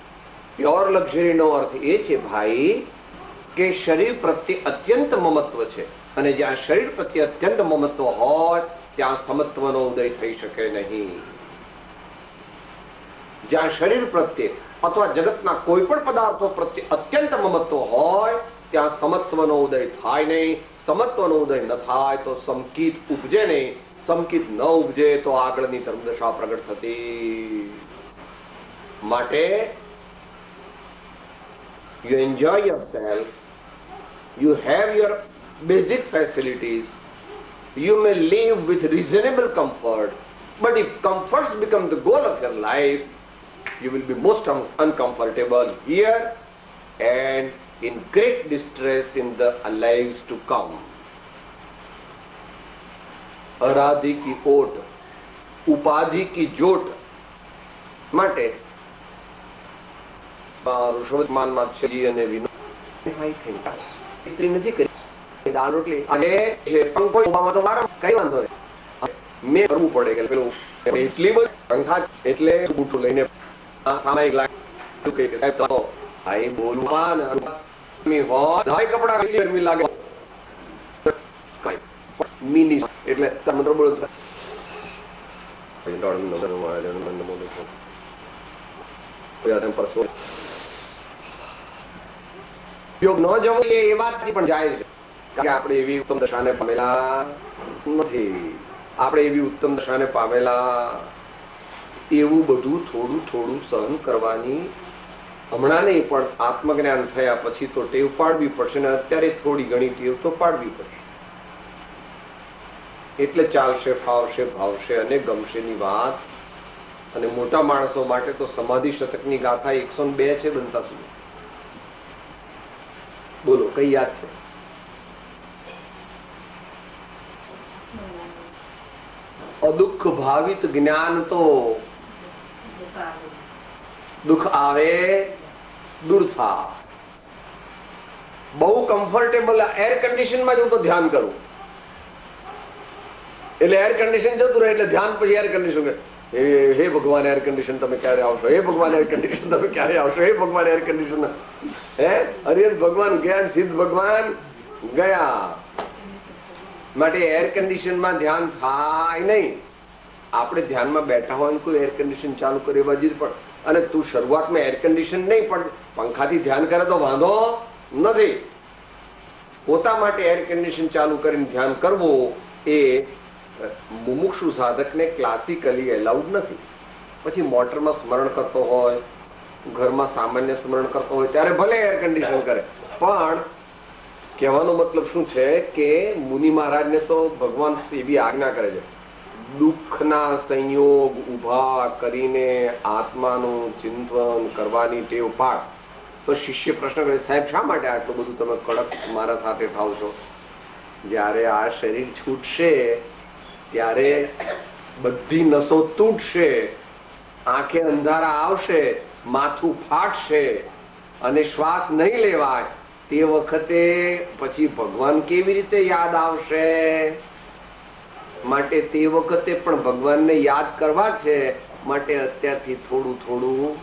Pure luxury નો અર્થ એ છે ભાઈ કે શરીર પ્રત્યે અત્યંત મમત્વ છે અને જ્યાં શરીર પ્રત્યે અત્યંત મમત્વ હોય ત્યાં સમત્વનો ઉદય થઈ શકે નહીં. જ્યાં શરીર પ્રત્યે અથવા જગતના કોઈ પણ પદાર્થો પ્રત્યે અત્યંત મમત્વ હોય ત્યાં સમત્વનો ઉદય થાય નહીં. સમત્વનો ઉદય ન થાય તો સમકિત ઉપજે નહીં. સમકિત ન ઉપજે તો આગળની ધર્મદશા પ્રગટ થતી. માટે you enjoy yourself, you have your basic facilities, you may live with reasonable comfort, but if comforts become the goal of your life, you will be most uncomfortable here and in great distress in the lives to come. अराधि की ओट उपाधि की जोट માટે ઋષભમાન માછજી અને વિનોદ સ્ત્રી નથી કરી દાળ રોટલી અને પંખો ઉભામાં તો મારા કઈ વાંધો નહીં, મેં કરવું પડે કે પેલું એટલી બધી પંખા એટલે બૂઠું લઈને સામાયિક લાગે કે સાહેબ તો ભાઈ બોલવા ને હોય કપડા ગરમી લાગે મિની એટલે મંત્ર બોલો ઉપયોગ ન જવો એ વાતથી પણ જાય છે. કારણ કે આપણે એવી ઉત્તમ દશાને પામેલા નથી. આપણે એવી ઉત્તમ દશાને પામેલા એવું બધું થોડું થોડું સહન કરવાની હમણાં નહીં પણ આત્મજ્ઞાન થયા પછી તો ટેવ પાડવી પડશે ને અત્યારે થોડી ઘણી ટેવ તો પાડવી પડશે. એટલે ચાલશે, ફાવશે, ભાવશે અને ગમશેની વાત. અને મોટા માણસો માટે તો સમાધિ શતકની ગાથા 102 છે બનતા સુધી. બોલો કઈ યાદ છે? અદુઃખ ભાવિત જ્ઞાન તો દુઃખ આવે દૂર થા. બહુ કમ્ફર્ટેબલ એર કન્ડિશનમાં જ હું તો ધ્યાન કરું એટલે એર કન્ડિશન જતું રહે એટલે ધ્યાન પછી એર કન્ડિશન હે ભગવાન એર કન્ડિશન તમે ક્યારે આવશો, હે ભગવાન એર કન્ડિશન તમે ક્યારે આવશો, હે ભગવાન એર કન્ડિશન. હે હરિહર ભગવાન ગયા, સિદ્ધ ભગવાન ગયા. માટે એર કન્ડિશનમાં ધ્યાન થાય નહીં. આપણે ધ્યાનમાં બેઠા હોય કોઈ એર કન્ડિશન ચાલુ કરે બાજુ પણ, અને તું શરૂઆતમાં એર કન્ડિશન નહીં પણ પંખાથી ધ્યાન કરે તો વાંધો નથી. પોતા માટે એર કન્ડિશન ચાલુ કરીને ધ્યાન કરવું એ મુમુક્ષુ સાધકને ક્લાસિકલી એલાઉડ નથી. પછી મોટરમાં સ્મરણ કરતો હોય, ઘરમાં સામાન્ય સ્મરણ કરતો હોય ત્યારે ભલે એર કન્ડિશન કરે, પણ કહેવાનો મતલબ શું છે કે મુનિ મહારાજને તો ભગવાન એવી આજ્ઞા કરે છે, દુઃખના સંયોગ ઉભા કરીને આત્માનું ચિંતન કરવાની ટેવ પાડ. તો શિષ્ય પ્રશ્ન કરે, સાહેબ શા માટે આટલું બધું તમે કડક મારા સાથે થાવ છો? જ્યારે આ શરીર છૂટશે ત્યારે બધી નસો તૂટશે, આંખે અંધારા આવશે, માથું ફાટશે અને શ્વાસ નહીં લેવાય, તે વખતે પછી ભગવાન કેવી રીતે યાદ આવશે? માટે તે વખતે પણ ભગવાનને યાદ કરવા છે. માટે અત્યારથી થોડું થોડું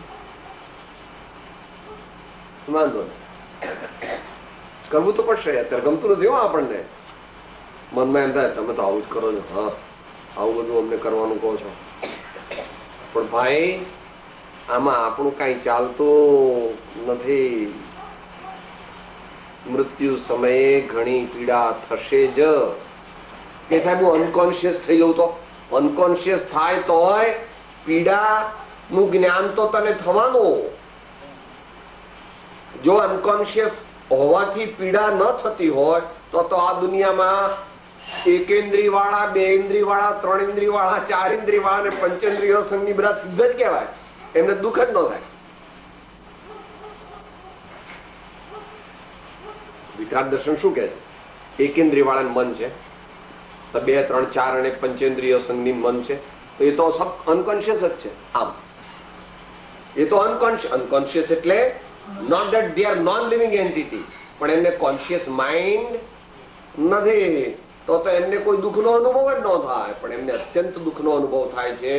વાંધો કરવું તો પડશે. અત્યારે ગમતું નથી આપણને, મનમાં એમ થાય તમે તો આવું જ કરો છો, હા આવું બધું અમને કરવાનું કહો છો, પણ ભાઈ આમાં આપણું કઈ ચાલતું નથી. મૃત્યુ સમયે ઘણી પીડા થશે જ. કે સાહેબ હું અનકોન્શિયસ થઈ જવું, તો અનકોન્શિયસ થાય તો પીડા નું જ્ઞાન તો તને થવાનું. જો અનકોન્શિયસ હોવાથી પીડા ન થતી હોય તો આ દુનિયામાં એકેન્દ્રિય વાળા, બે ઇન્દ્રિય વાળા, ત્રણ ઇન્દ્રિય વાળા, ચાર ઇન્દ્રિય વાળા અને પંચેન્દ્રિય સંઘની બધા સિદ્ધ જ કહેવાય. એમને દુઃખ જ ન થાય. વિતરાગ દર્શન શું કે છે? એકેન્દ્રિય વાળાનું મન છે, 2, 3, 4 અને પંચેન્દ્રિય સંઘની મન છે, તો એ તો સબ અનકોન્શિયસ જ છે. આમ એ તો અનકોન્શિયસ એટલે not that they are non living entity, પણ એમને કોન્શિયસ માઇન્ડ નથી. તો એમને કોઈ દુઃખનો અનુભવ જ ન થાય, પણ એમને અત્યંત દુઃખનો અનુભવ થાય છે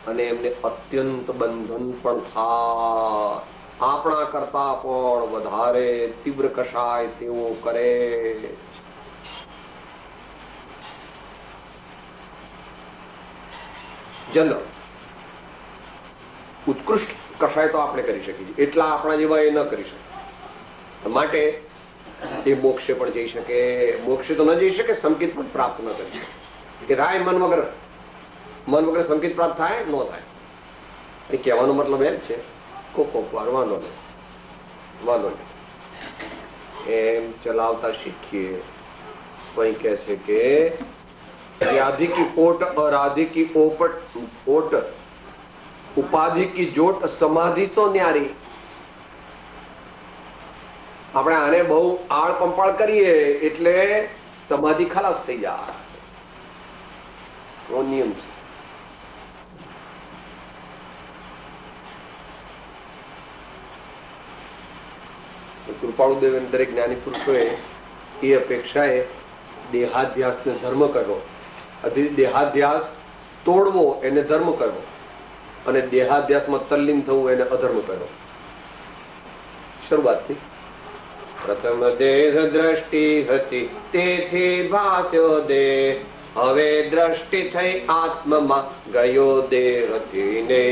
અને એમને અત્યંત બંધન પણ થાય. આપણા કરતા પણ વધારે તીવ્ર કશાય તેવો કરે. જનરલ ઉત્કૃષ્ટ કશાય તો આપણે કરી શકીએ, એટલા આપણા જેવા એ ન કરી શકે. માટે એ મોક્ષે પણ જઈ શકે. મોક્ષે તો ન જઈ શકે, સંકેત પણ પ્રાપ્ત ન કરી શકે. કે રાય મન વગર સંકેત પ્રાપ્ત થાય ન થાય. એ કહેવાનો મતલબ એમ છે, કોક વાર વાંધો નહીં એમ ચલાવતા શીખીએ. કોઈ કહે છે કે व्याधि की ओट अराधि की ओट उपाधि की जोट समाधि સો ન્યારી. આપણે આને બહુ આળ પંપાળ કરીએ એટલે સમાધિ ખલાસ થઈ જાય. નિયમ છે. કૃપાળુદેવ દરેક જ્ઞાની પુરુષોએ એ અપેક્ષાએ દેહાધ્યાસને ધર્મ કરવો, દેહાધ્યાસ તોડવો એને ધર્મ કરવો, અને દેહાધ્યાસમાં તલ્લીન થવું એને અધર્મ કરવો. શરૂઆતથી પ્રથમ દેહ દ્રષ્ટિ હતી તેથી ભાસ્યો દેહ, હવે દ્રષ્ટિ થઈ આત્મમાં ગયો દેહથી ને.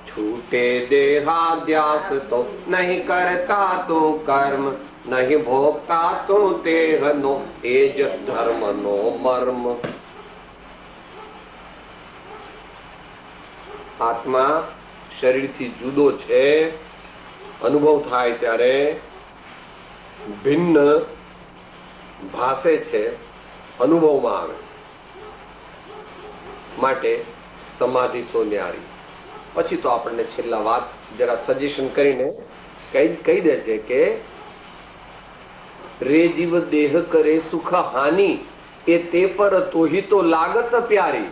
છૂટે દેહાધ્યાસ તો નહીં કરતા તો કર્મ, નહીં ભોગતા તો દેહનો એ જ ધર્મનો મર્મ. આત્મા શરીરથી જુદો છે, અનુભવ થાય ત્યારે ભિન્ન ભાસે છે, અનુભવમાં આવે. માટે સમાધિ સો ન્યારી. પછી તો આપણને છેલ્લા વાત જરા સજેશન કરીને કહી દે છે કે રે જીવ દેહ કરે સુખ હાનિ, એ તે પર તોહી તો લાગત પ્યારી.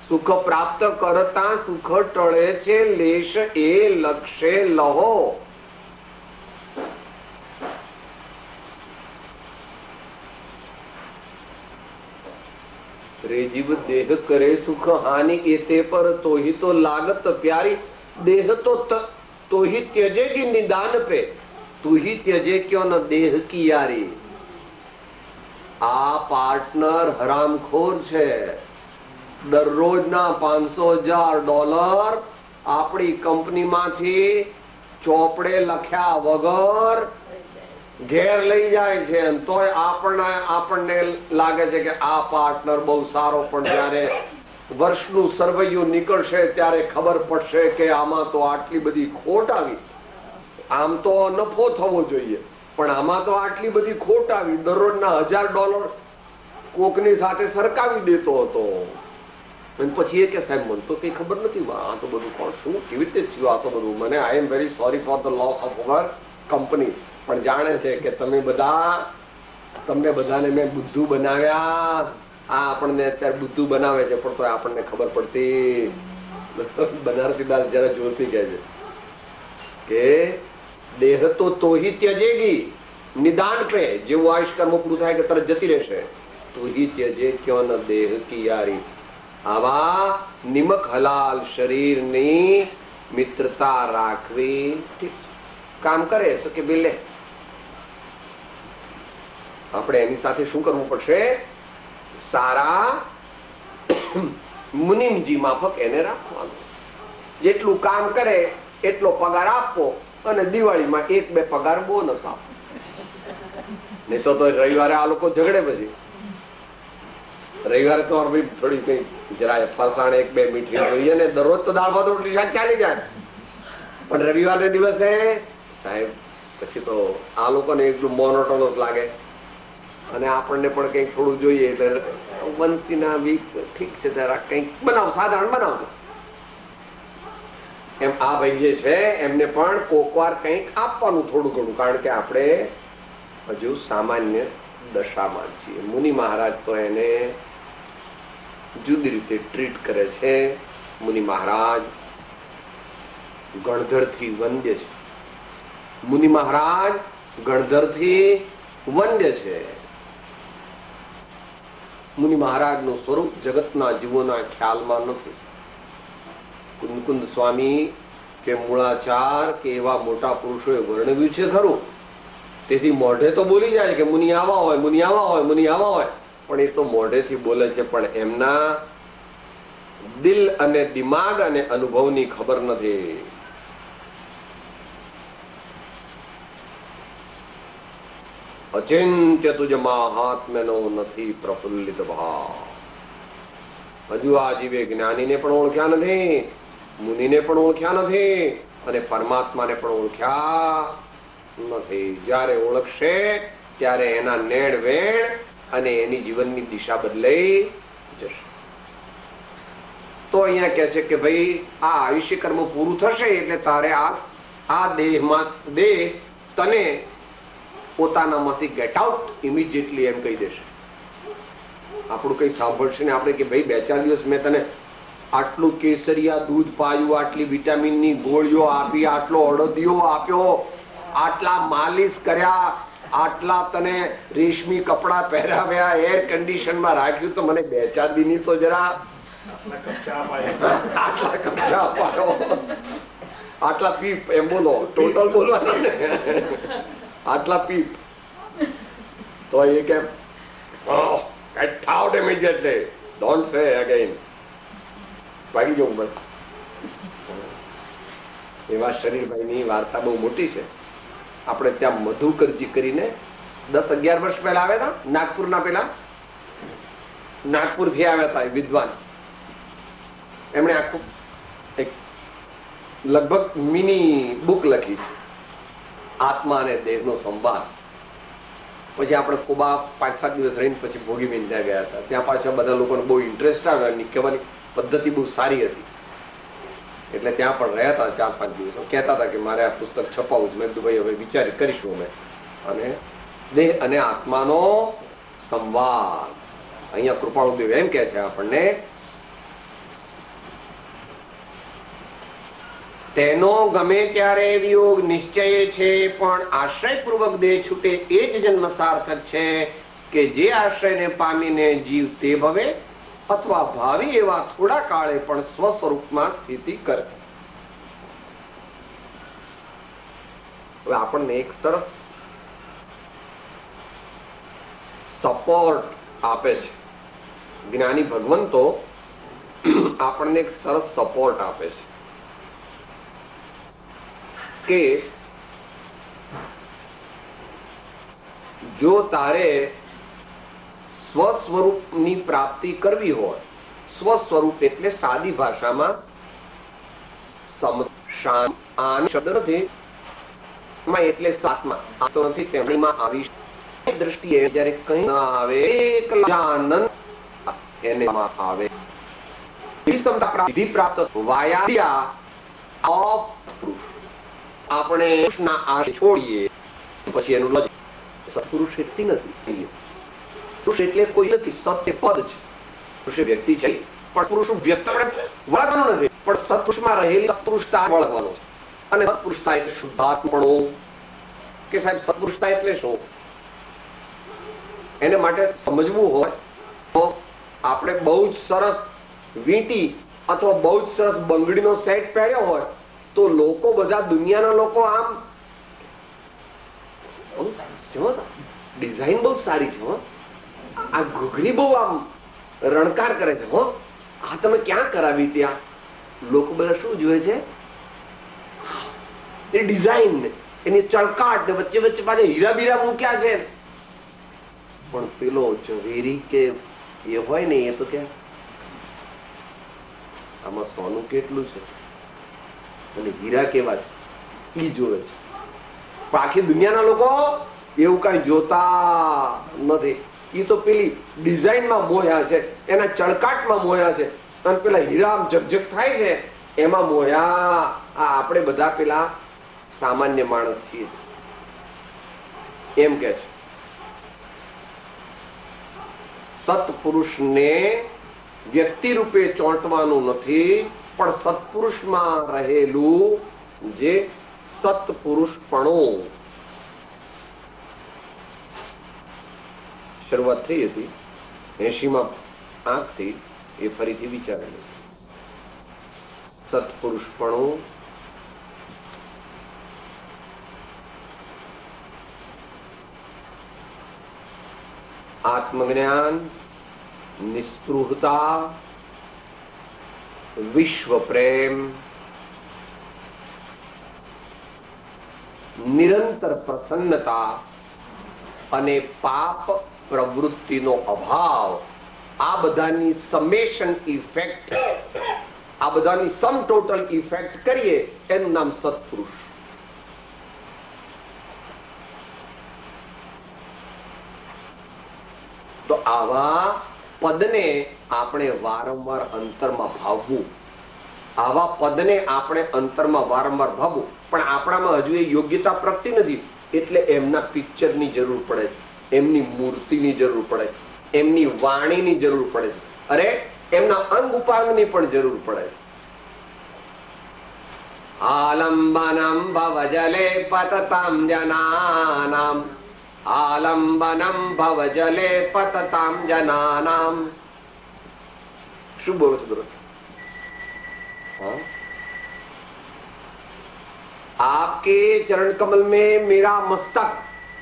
સુખ પ્રાપ્ત કરતા સુખ ટળે છે લેશ એ લક્ષે લહો. रे जीव देह करे सुख हानि एते पर तो ही तो लागत प्यारी। देह तो ही त्यजेगी निदान पे, तू ही त्यजे क्यों न देह की यारी। आ पार्टनर हरामखोर छे। दररोजના $500,000 આપણી કંપનીમાંથી ચોપડે લખ્યા વગર ઘેર લઈ જાય છે, તોય આપણને લાગે છે કે આ પાર્ટનર બહુ સારો, પણ જયારે વર્ષનું સરવૈયું નીકળશે ત્યારે ખબર પડશે કે આમાં તો આટલી બધી ખોટ આવી. આમ તો નફો થવો જોઈએ, પણ આમાં તો આટલી બધી ખોટ આવી. દરરોજના $1,000 કોકની સાથે સરકાવી દેતો હતો. પછી એ કે સાહેબ મને તો કઈ ખબર નથી, આ તો બધું કોણ શું કેવી રીતે થયું, આ તો બધું મને I am very sorry for the loss of our company. પણ જાણે છે કે તમને બધાને મેં બુદ્ધુ બનાવ્યા. આ આપણને અત્યારે બુદ્ધુ બનાવે છે, પણ તો આપણને ખબર પડતી. બનારસી દાસ જરા જોરથી કહે છે કે દેહ તો હી ત્યજેગી નિદાન પે. જેવું આયુષ કર્મ પૂરું થાય કે તરત જતી રહેશે. તો હી ત્યજે ક્યો ન દેહ કી યારી. આવા નિમક હલાલ શરીરની મિત્રતા રાખવી. કામ કરે તો કે બિલે આપણે એની સાથે શું કરવું પડશે? સારા મુનિમજી માફક એને રાખવાનું. જેટલું કામ કરે એટલો પગાર આપવો અને દિવાળીમાં 1-2 પગાર બોનસ આપવો. નહીં તો રવિવારે આ લોકો ઝઘડે. પછી રવિવારે તો થોડી કઈ જરા ફરસાણ 1-2 મીઠી જોઈએ ને. દરરોજ તો દાળ ભાત રોટલી શાક ચાલી જાય, પણ રવિવારે દિવસે સાહેબ પછી તો આ લોકોને એકલું મોનોટોનસ લાગે અને આપણને પણ કંઈક થોડું જોઈએ. એટલે વંશીના બી ઠીક છે, જરા કંઈક બનાવ, સાધારણ બનાવજો. એમ આ ભાઈ જે છે એમને પણ કોકવાર કંઈક આપવાનું થોડું ઘણું, કારણ કે આપણે હજુ સામાન્ય દશામાં છીએ. મુનિ મહારાજ તો એને જુદી રીતે ટ્રીટ કરે છે. મુનિ મહારાજ ગણધરથી વંદ્ય છે. મુનિ મહારાજ ગણધરથી વંદ્ય છે. મુનિ મહારાજનું સ્વરૂપ જગતના જીવોના ખ્યાલમાં નથી. કુંદકુંદ સ્વામી કે મૂળાચાર કે એવા મોટા પુરુષોએ વર્ણવ્યું છે ખરું. તેથી મોઢે તો બોલી જાય કે મુનિ આવા હોય, મુનિ આવા હોય, મુનિ આવા હોય, પણ એ તો મોઢેથી બોલે છે, પણ એમના દિલ અને દિમાગ અને અનુભવની ખબર નથી. અચિંત્ય તુજ મહાત્મ્યનો નથી પ્રફુલ્લિત ભાવ. હજુ આ જીવે જ્ઞાનીને પણ ઓળખ્યા નથી, મુનિને પણ ઓળખ્યા નથી અને પરમાત્માને પણ ઓળખ્યા નથી. જયારે ઓળખશે ત્યારે એના નેણ વેણ અને એની જીવનની દિશા બદલાઈ જશે. તો અહીંયા કહે છે કે ભાઈ આ આયુષ્ય કર્મ પૂરું થશે એટલે તારે આ દેહ તને પોતાનામાંથી ગેટ આઉટ ઇમિડિયેટલી એમ કહી દેશે. આપણું કઈ સાંભળશે ને આપણે કે ભાઈ 2-4 દિવસ મેં તને આટલું કેસરિયા દૂધ પાયું, આટલી વિટામિનની ગોળીઓ આપી, આટલો અડદિયો આપ્યો, આટલા માલિશ કર્યા, આટલા તને રેશમી કપડા પહેરાવ્યા, એર કન્ડિશનમાં રાખ્યું, તો મને 2-4 દિનની તો જરા આટલા કપચા અપાયો, આટલા પીપ એમ બોલો, ટોટલ બોલવાનો ને, આટલા પીપ. તો એ કે get out immediately, don't say again. ભાગી જવું બસ. એવા શરીરભાઈની વાર્તા બહુ મોટી છે. આપણે ત્યાં મધુકરજી કરીને 10-11 વર્ષ પહેલા આવ્યા હતા, નાગપુરના પેલા નાગપુર થી આવ્યા હતા વિદ્વાન. એમણે આખું એક લગભગ મિની બુક લખી છે, આત્મા અને દેહનો સંવાદ. પછી આપણે કોબા 5-7 દિવસ રહીને પછી ભોગીબેન ત્યાં ગયા હતા. ત્યાં પાછા બધા લોકોને બહુ ઇન્ટરેસ્ટ આવ્યો, કહેવાની પદ્ધતિ બહુ સારી હતી એટલે ત્યાં પણ રહ્યા હતા 4-5 દિવસ. કહેતા હતા કે મારે આ પુસ્તક છપાવું છે. મેં કીધું ભાઈ હવે વિચાર કરીશું અમે. અને દેહ અને આત્માનો સંવાદ. અહીંયા કૃપાળુદેવ એમ કહે છે આપણને, તેનો ગમે ત્યારે વિયોગ નિશ્ચય છે, પણ આશ્રયપૂર્વક દેહ છૂટે એ જ જન્મ સાર્થક છે કે જે આશ્રયને પામીને જીવ તે ભવે અથવા ભાવિ એવા થોડા કાળે પણ સ્વ સ્વરૂપમાં સ્થિતિ કરે. હવે આપણને એક સરસ સપોર્ટ આપે છે જ્ઞાની ભગવંતો, આપણને એક સરસ સપોર્ટ આપે છે કે જો તારે સ્વ સ્વરૂપની પ્રાપ્તિ કરવી હોય, સ્વ સ્વરૂપ એટલે સાદી ભાષામાં શબ્દ નથી એટલે સાતમાં આ તો નથી, તેમણીમાં આવી દ્રષ્ટિએ જયારે કઈ ના આવે આનંદ એને આવે પ્રાપ્ત આપણે છોડીએ પછી એનું સત્પુરુષ એટલી નથી. પુરુષ એટલે કોઈ નથી, સત્ય પદ છે. પુરુષ વ્યક્તિ છે પણ પુરુષ વ્યક્ત વળગવાનું નથી, પણ સત્પુરુષમાં રહેલી સત્પુરુષતા વળગવાનો છે. અને સત્પુરુષતા એટલે શુદ્ધાત્મણો કે સાહેબ સત્પુરુષતા એટલે શું એને માટે સમજવું હોય તો આપણે બહુ જ સરસ વીંટી અથવા બહુ જ સરસ બંગડીનો સેટ પહેર્યો હોય તો લોકો બધા દુનિયાના લોકો આમ ડિઝાઇન બહુ સારી છે, આ ઘૂઘરી બહુ આમ રણકાર કરે છે, આ તમે ક્યાં કરાવી? ત્યાં લોકો બધા શું જોયે છે? એ ડિઝાઇન ને એની ચળકાટ ને વચ્ચે વચ્ચે પાછા હીરા બીરા મૂક્યા છે. પણ પેલો ઝવેરી કે એ હોય ને એ તો કે આમાં સોનું કેટલું છે અને હીરા કેવા છે એ જોવે છે. પણ આખી દુનિયાના લોકો એવું કઈ જોતા નથી. એ તો પેલી ડિઝાઇનમાં મોહ્યા છે, એના ચળકાટમાં મોહ્યા છે, અને પેલા હીરા ઝગઝગ થાય છે એમાં મોહ્યા. આપણે બધા પેલા સામાન્ય માણસ છીએ એમ કે છે. સત્પુરુષને વ્યક્તિ રૂપે ચોંટવાનું નથી, પણ સત્પુરુષમાં રહેલું જે સત્પુરુષપણું. શરૂઆત થઈ હતી 80માં આંખથી, એ ફરીથી વિચારેલું. સત્પુરુષપણું આત્મજ્ઞાન, નિસ્પૃહતા, વિશ્વ પ્રેમ, નિરંતર પ્રસન્નતા અને પાપ પ્રવૃત્તિનો અભાવ, આ બધાની સમેશન ઇફેક્ટ, આ બધાની સમ ટોટલ ઇફેક્ટ કરીએ એનું નામ સત્પુરુષ. તો આવા પદને આપણે વારંવાર અંતરમાં ભાવવું, આવા પદને આપણે અંતરમાં વારંવાર ભાવવું. પણ આપણામાં હજુ એ યોગ્યતા પ્રગટી નથી, એટલે એમના પિક્ચરની જરૂર પડે છે, એમની મૂર્તિની જરૂર પડે છે, એમની વાણીની જરૂર પડે છે, અરે એમના અંગ ઉપાંગની પણ જરૂર પડે છે. આલંબનમ ભવજલે પતતામ જનાનામ, આલંબનમ ભવજલે પતતામ જનાનામ. શું બોલો છો બોલો? आपके चरण कमल में मेरा मस्तक,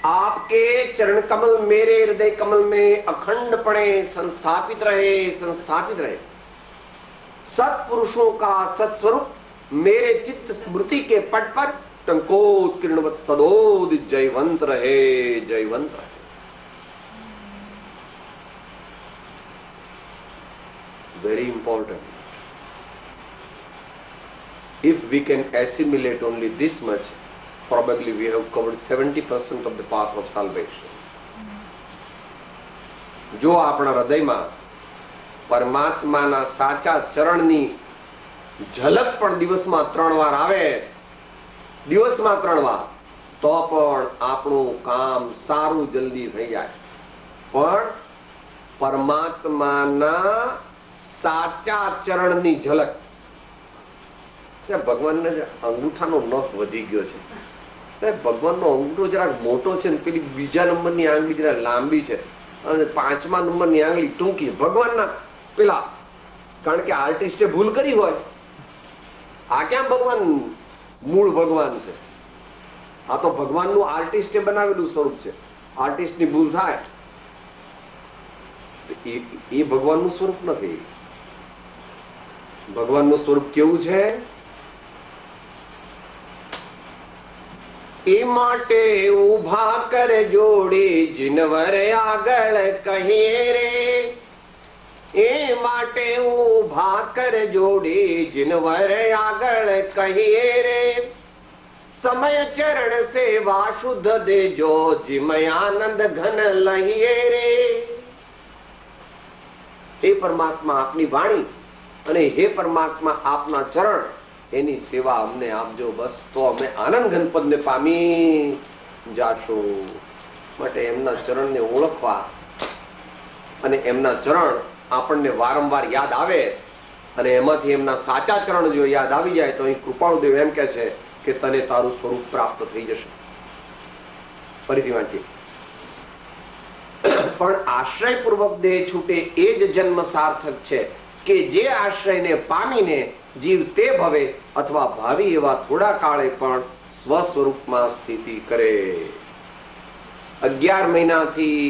आपके चरण कमल मेरे हृदय कमल में अखंड पड़े, संस्थापित रहे, संस्थापित रहे. सत्पुरुषों का सत्स्वरूप मेरे चित्त स्मृति के पट पर टंकोत्कीर्णवत सदोदित जयवंत रहे, जयवंत रहे. Very important. If we can assimilate only this much, probably we have covered 70% of the path of salvation. જો આપણા હૃદયમાં પરમાત્માના સાચા ચરણની ઝલક પણ દિવસમાં 3 વાર આવે, દિવસમાં 3 વાર, તો પણ આપણું કામ સારું જલ્દી થઈ જાય. પણ પરમાત્માના સાચા ચરણની ઝલક, ભગવાનને અંગૂઠાનો નખ વધી ગયો છે સાહેબ, ભગવાનનો અંગૂઠો જરાક મોટો છે ને પેલી બીજા નંબરની આંગળી જરા લાંબી છે અને 5મા નંબરની આંગળી ટૂંકી. ભગવાનના પેલા, કારણ કે આર્ટિસ્ટે ભૂલ કરી હોય. આ ક્યાં ભગવાન મૂળ ભગવાન છે? આ તો ભગવાનનું આર્ટિસ્ટે બનાવેલું સ્વરૂપ છે. આર્ટિસ્ટની ભૂલ થાય એ ભગવાનનું સ્વરૂપ નથી. ભગવાનનું સ્વરૂપ કેવું છે? એ માટે ઉભા કર જોડી જીનવર આગળ કહીએ રે. એ માટે ઉભા કર જોડી જીનવર આગળ કહીએ રે. સમય ચરણ સેવા શુદ્ધ દેજો જીમયાનંદ ઘન લહીએ રે. હે પરમાત્મા આપની વાણી અને હે પરમાત્મા આપના ચરણ, એની સેવા અમને આપજો. બસ તો અમે આનંદ ઘનપદને પામી જાશું. માટે એમના ચરણને ઓળખવા અને એમના ચરણ આપણને વારંવાર યાદ આવે અને એમાંથી એમના સાચા ચરણ જો યાદ આવી જાય તો અહીં કૃપાળુદેવ એમ કે છે કે તને તારું સ્વરૂપ પ્રાપ્ત થઈ જશે. ફરીથી વાંચીએ. પણ આશ્રયપૂર્વક દેહ છૂટે એ જ જન્મ સાર્થક છે કે જે આશ્રયને પામીને જીવ તે ભવે અથવા ભાવિ એવા થોડા કાળે પણ સ્વ સ્વરૂપમાં સ્થિતિ કરે. 11 મહિનાથી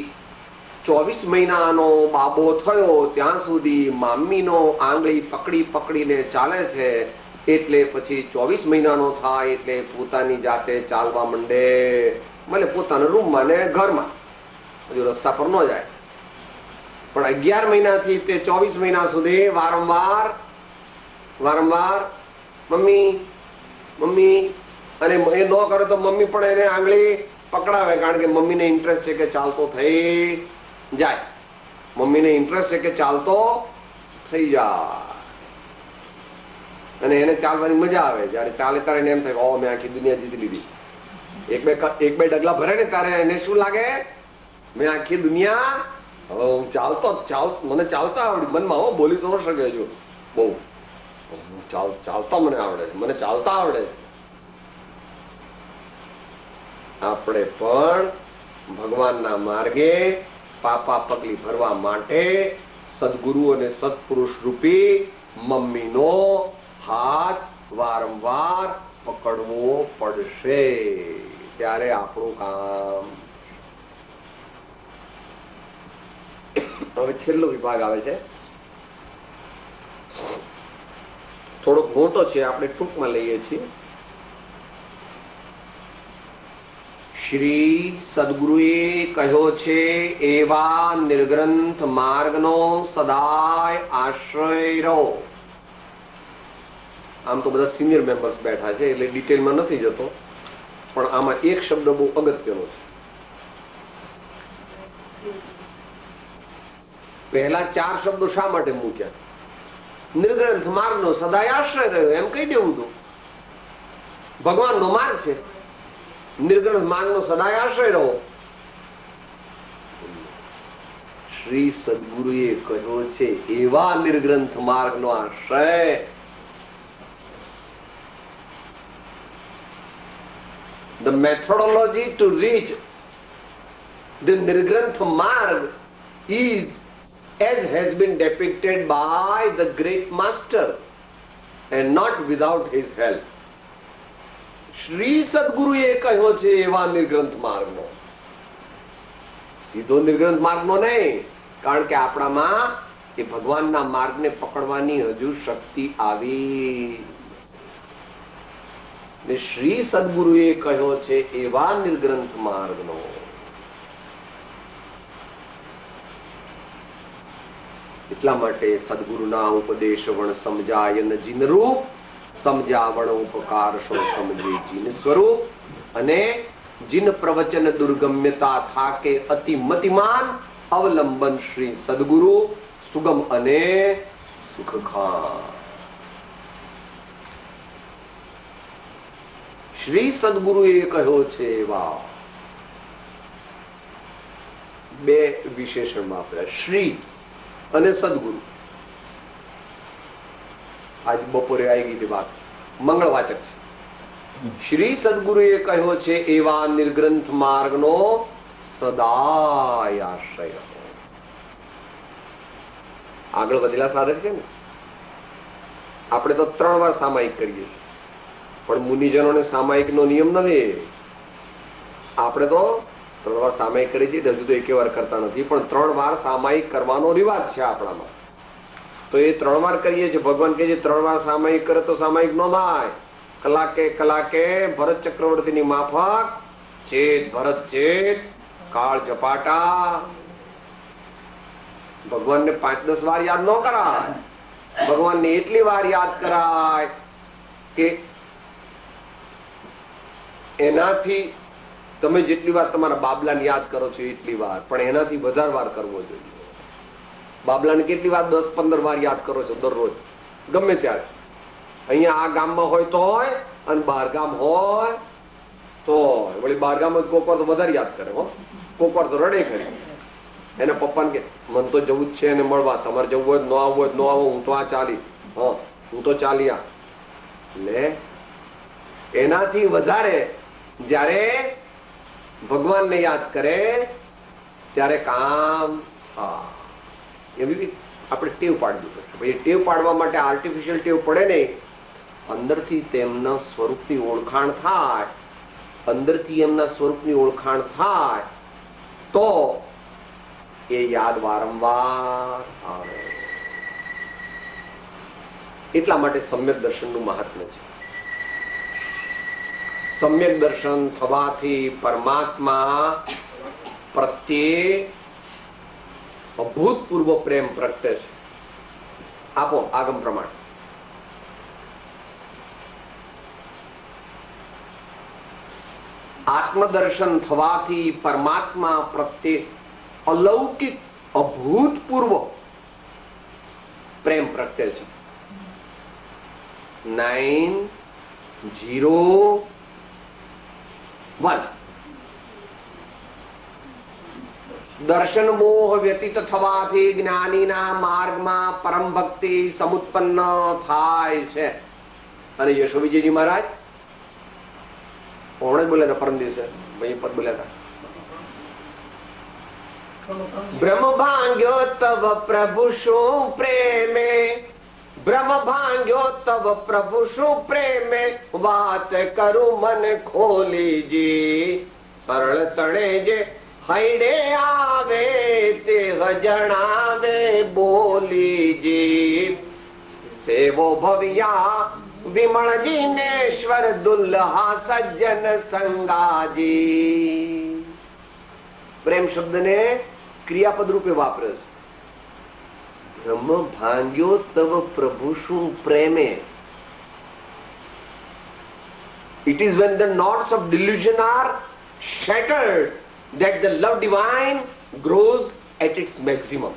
24 મહિનાનો બાબો થયો ત્યાં સુધી મામીનો આંગળી પકડી પકડીને ચાલે છે. એટલે પછી 24 મહિનાનો થાય એટલે પોતાની જાતે ચાલવા માંડે. ભલે પોતાના રૂમમાં ને ઘરમાં, હજુ રસ્તા પર ન જાય. પણ 11 મહિનાથી તે 24 મહિના સુધી વારંવાર મમ્મી મમ્મી, અને એ ન કરે તો મમ્મી પણ એને આંગળી પકડાવે. કારણ કે મમ્મીને ઇન્ટરેસ્ટ છે કે ચાલતો થઈ જાય. મમ્મીને ઇન્ટરેસ્ટ છે કે ચાલતો થઈ જાય અને એને ચાલવાની મજા આવે. જયારે ચાલે ત્યારે એને એમ થાય ઓ મેં આખી દુનિયા જીતી લીધી. એક બે ડગલા ભરે ને ત્યારે એને શું લાગે? મેં આખી દુનિયા, હવે હું મને ચાલતા આવડ્યું. મનમાં હો, બોલી તો ન શકે હજુ બહુ. ચાલતા મને આવડે છે, મને ચાલતા આવડે છે. આપણે પણ ભગવાનના માર્ગે પાપા પગલી ભરવા માટે સદગુરુ અને સત્પુરુષ રૂપી મમ્મીનો હાથ વારંવાર પકડવો પડશે. ત્યારે આપણું કામ. હવે છેલ્લો વિભાગ આવે છે, થોડોક મોટો છે, આપણે ટૂંકમાં લઈએ છીએ. શ્રી સદગુરુએ કહ્યો છે એવા નિર્ગ્રંથ માર્ગનો સદાય આશ્રય રહો. આમ તો બધા સિનિયર મેમ્બર્સ બેઠા છે એટલે ડિટેલમાં નથી જતો, પણ આમાં એક શબ્દ બહુ અગત્યનો છે. પહેલા 4 શબ્દો શા માટે મૂક્યા? નિર્ગ્રંથ માર્ગનો સદાય આશ્રય રહ્યો એમ કહી દેવું હતું. ભગવાનનો માર્ગ છે, નિર્ગ્રંથ માર્ગનો સદાય આશ્રય રહો. શ્રી સદગુરુએ કહ્યો છે એવા નિર્ગ્રંથ માર્ગનો આશ્રય. The methodology to reach the Nirgranth Marg is as has been depicted by the great master and not without his help. Shri સદગુરુએ કહ્યો છે એવા નિર્ગ્રંથ માર્ગનો. સીધો નિર્ગ્રંથ માર્ગનો નહીં, કારણ કે આપણામાં એ ભગવાનના માર્ગને પકડવાની હજુ શક્તિ આવી. ને શ્રી સદગુરુએ કહ્યો છે એવા નિર્ગ્રંથ માર્ગનો. એટલા માટે સદગુરુના ઉપદેશ વણ સમજાય ન જીન રૂપ, સમજાવણ ઉપકાર સો સમજે જીન સ્વરૂપ. અને જીન પ્રવચન દુર્ગમ્યતા થાકે અતિ મતિમાન, અવલંબન શ્રી સદગુરુ સુગમ અને સુખખાન. શ્રી સદગુરુએ કહ્યો છે એવા 2 વિશેષણ વાપર્યા, શ્રી અને સદગુરુ. આજ બપોરે આવી ગઈ હતી વાત, મંગળવાચક છે. શ્રી સદગુરુએ કહ્યો છે એવા નિર્ગ્રંથ માર્ગનો સદાય આશ્રય. આગળ વધેલા સાધક છે ને. આપણે તો 3 વાર સામાયિક કરીએ, પણ મુનિજનોને સામાયિક નો નિયમ નથી. આપણે તો 3 વાર સામાયિક કરી છીએ, હજુ તો 1 વાર કરતા નથી, પણ 3 વાર સામાયિક કરવાનો રિવાજ છે આપણામાં. તો એ 3 વાર કરીએ છીએ. ભગવાન કહે છે 3 વાર સામાયિક કરે તો સામાયિક નો થાય. કલાકે કલાકે ભરત ચક્રવર્તીની માફક ચેત ભરત ચેત કાળ ઝપાટા. ભગવાનને 5-10 વાર યાદ ન કરાય. ભગવાનને એટલી વાર યાદ કરાય કે એનાથી તમે જેટલી વાર તમારા બાબલાને યાદ કરો છો એટલી વાર, પણ એનાથી વધારે વાર કરવો જોઈએ. બાબલાને કેટલી વાર? 10-15 વાર યાદ કરો છો દરરોજ, ગમે ત્યારે. અહીંયા આ ગામમાં હોય તો હોય, અને બહાર ગામ હોય તો વળી બહાર ગામ કોક વાર તો વધારે યાદ કરે હો, કોક વાર તો રડે ખરી. એના પપ્પાને કે મન તો જવું જ છે એને મળવા, તમારે જવું હોય ન આવવું હોય ન આવો, હું તો આ ચાલી, હું તો ચાલ્યા. લે એનાથી વધારે જ્યારે ભગવાનને યાદ કરે ત્યારે કામ. એવી આપણે ટેવ પાડવી પડશે. એ ટેવ પાડવા માટે આર્ટિફિશિયલ ટેવ પડે નહીં. અંદરથી તેમના સ્વરૂપની ઓળખાણ થાય, અંદરથી એમના સ્વરૂપની ઓળખાણ થાય તો એ યાદ વારંવાર આવે. એટલા માટે સમ્યક દર્શનનું મહાત્મ્ય છે. સમ્યક દર્શન થવાથી પરમાત્મા પ્રત્યે અભૂતપૂર્વ પ્રેમ પ્રગટે છે. આપો આગમ પ્રમાણે. આત્મદર્શન થવાથી પરમાત્મા પ્રત્યે અલૌકિક અભૂતપૂર્વ પ્રેમ પ્રગટે છે. 9:01 દર્શન મોહ વ્યતીત થવાથી જ્ઞાનીના માર્ગમાં પરમ ભક્તિ સમુત્પન્ન થાય છે. અને યશો વિજયજી મહારાજ હમણાં જ બોલ્યા હતા, પરમ દિવસે પદ બોલ્યા હતા, બ્રહ્મ ભાંગ્યો તવ પ્રભુ શું પ્રેમે, બ્રહ્મ ભાંગ્યો તવ પ્રભુ શું પ્રેમે, વાત કરું મન ખોલીજી, સરળ તણે જે હૈડે આવે તે જણાવે બોલીજી, સેવો ભવ્યા વિમળજી નેશ્વર દુલ્હા સજ્જન સંગાજી. પ્રેમ શબ્દને ક્રિયાપદ રૂપે વાપરે છે. બ્રહ્મ ભાંગ્યો તવ પ્રભુ શું પ્રેમે. It is when the knots of delusion are shattered that the love divine grows at its maximum.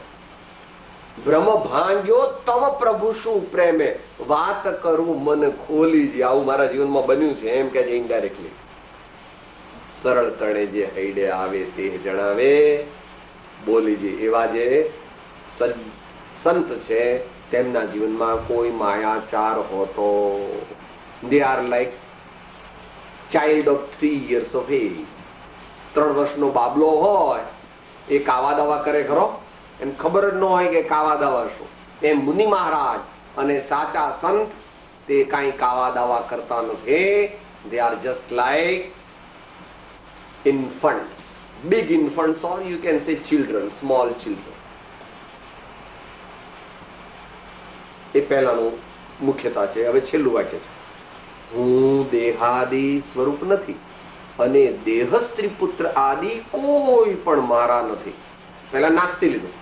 બ્રહ્મ ભાંગ્યો તવ પ્રભુ શું પ્રેમે, વાત કરું મન ખોલીજી. આવું મારા જીવનમાં બન્યું છે એમ કે ઇનડાયરેક્ટલી. સરળ તણે જે હૈડે આવે તે જણાવે બોલીજી. એવા જે સંત છે તેમના જીવનમાં કોઈ માયાચાર હોતો. They are like child of 3 years of age. 3 વર્ષનો બાબલો હોય એ કાવા દાવા કરે ખરો, એને ખબર જ ન હોય કે કાવા દાવા શું. એમ મુનિ મહારાજ અને સાચા સંત તે કાંઈ કાવા દાવા કરતા નથી. They are just like infants, big infants, or you can say children, small children. એ પહેલાનું મુખ્યતા છે. હવે છેલ્લું વાક્ય છે, હું દેહાદિ સ્વરૂપ નથી અને દેહ સ્ત્રી પુત્ર આદિ કોઈ પણ મારા નથી. પહેલા નાસ્તી લીધું.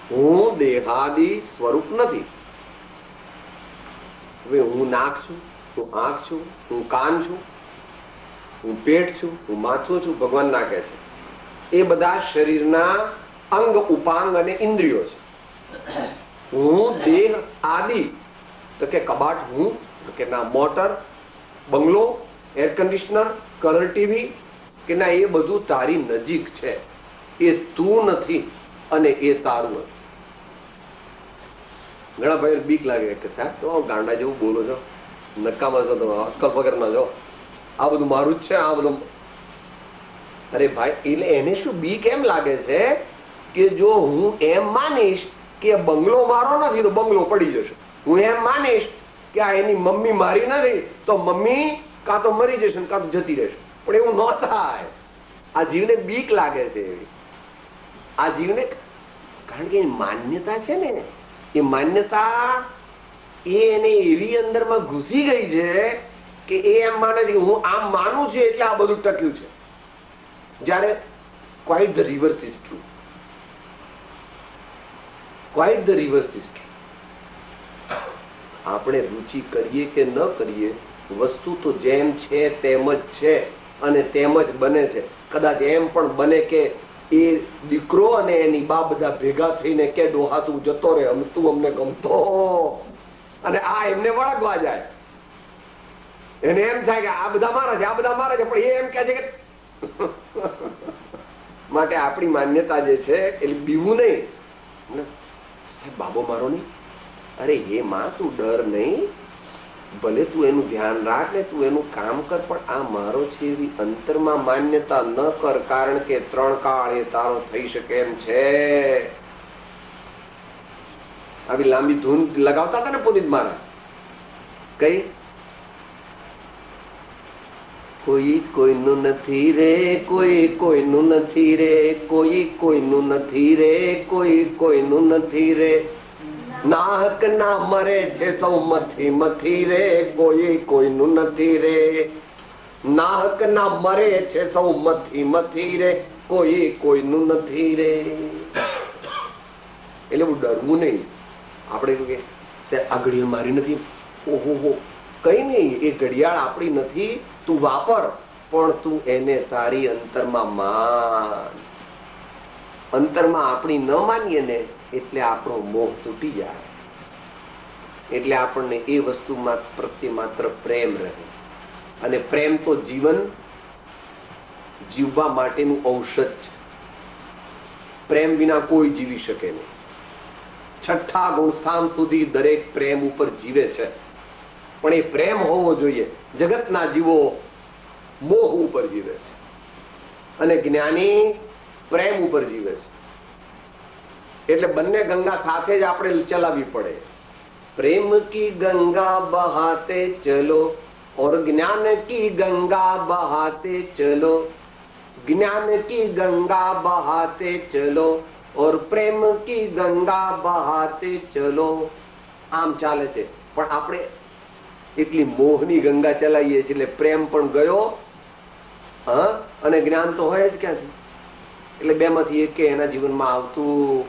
હું દેહાદિ સ્વરૂપ નથી. હવે હું નાક છું, હું આંખ છું, હું કાન છું, હું પેટ છું, હું માથું છું. ભગવાન ના કહે છે એ બધા શરીરના અંગ ઉપાંગ અને ઇન્દ્રિયો છે. હું દેહ આદિ તો કે કબાટ હું, તો કે ના મોટર, બંગલો, એર કન્ડિશનર, કલર ટીવી, કે ના એ બધું તારી નજીક છે. એ તું નથી અને એ તારું હતું. ઘણા ભાઈ બીક લાગે કે સાહેબ તો ગાંડા જેવું બોલો છો, નકામા છો, અક્કલ વગર ના છો, આ બધું મારું જ છે, આ બધું. અરે ભાઈ, એટલે એને શું બીક એમ લાગે છે કે જો હું એમ માનીશ કે બંગલો મારો નથી તો બંગલો પડી જશે. હું એમ માનીશ કે આ એની મમ્મી મારી નથી તો મમ્મી કાં તો મરી જશે કાં તો જતી રહેશે. પણ એવું ન થાય. આ જીવને બીક લાગે છે. આ જીવને, કારણ કે માન્યતા છે ને, એ માન્યતા એને એવી અંદરમાં ઘૂસી ગઈ છે કે એ એમ માને છે કે હું આમ માનું છું એટલે આ બધું ટક્યું છે. જ્યારે quite the reverse is true. Quite the reverse is true. આપણે રુચિ કરીએ કે ન કરીએ, વસ્તુ તો જેમ છે તેમ જ છે અને તેમ જ બને છે. કદાચ એમ પણ બને કે એ દીકરો અને એની બા બધા ભેગા થઈને કે ડોહા તું જતો રહે, તું અમને ગમતો, અને આ એમને વળગવા જાય. એને એમ થાય કે આ બધા મારા છે, આ બધા મારા છે, પણ એ એમ કે છે કે માટે આપણી માન્યતા જે છે એટલે બીવું નહીં. બાબો મારો નહીં, અરે એ માં તું ડર નહીં, ભલે તું એનું ધ્યાન રાખ ને તું એનું કામ કર, પણ આ મારો છે એવી અંતરમાં માન્યતા ન કર, કારણ કે 3 કાળ એ તારો થઈ શકે એમ છે. આવી લાંબી ધૂન લગાવતા હતા ને પુનિત મહારાજ, કઈ કોઈ કોઈનું નથી રે, કોઈ કોઈનું નથી રે, કોઈ કોઈનું નથી રે, કોઈ કોઈનું નથી રે, નાહક ના મરે છે સૌ મથી મથી રે, કોઈ કોઈનું નથી રે, નાહક ના મરે છે સૌ મથી મથી રે, કોઈ કોઈનું નથી રે. એટલે હું ડરવું નહીં. આપણે કે આ ઘડિયાળ મારી નથી, ઓહો કઈ નહીં, એ ઘડિયાળ આપણી નથી, તું વાપર, પણ તું એને તારી અંતરમાં માન. અંતરમાં આપણી ન માનીએ ને એટલે આપણો મોહ તૂટી જાય, એટલે આપણને એ વસ્તુ પ્રત્યે માત્ર પ્રેમ રહે. અને પ્રેમ તો જીવન જીવવા માટેનું ઔષધ છે. પ્રેમ વિના કોઈ જીવી શકે નહીં. 6ઠ્ઠા ગુણ સામ સુધી દરેક પ્રેમ ઉપર જીવે છે, પણ એ પ્રેમ હોવો જોઈએ. જગતના જીવો મોહ ઉપર જીવે છે અને જ્ઞાની પ્રેમ ઉપર જીવે છે. એટલે બંને ગંગા સાથે જ આપણે ચલાવવી પડે. પ્રેમ કી ગંગા બહાતે ચલો और ज्ञान की गंगा बहाते चलो, ज्ञान की गंगा बहाते चलो और प्रेम की गंगा बहाते चलो. આમ ચાલે છે. પણ આપણે એટલી મોહની ગંગા ચલાવીએ છીએ એટલે પ્રેમ પણ ગયો, હા, અને જ્ઞાન તો હોય જ ક્યાંથી. એટલે બેમાંથી એક એના જીવનમાં આવતું,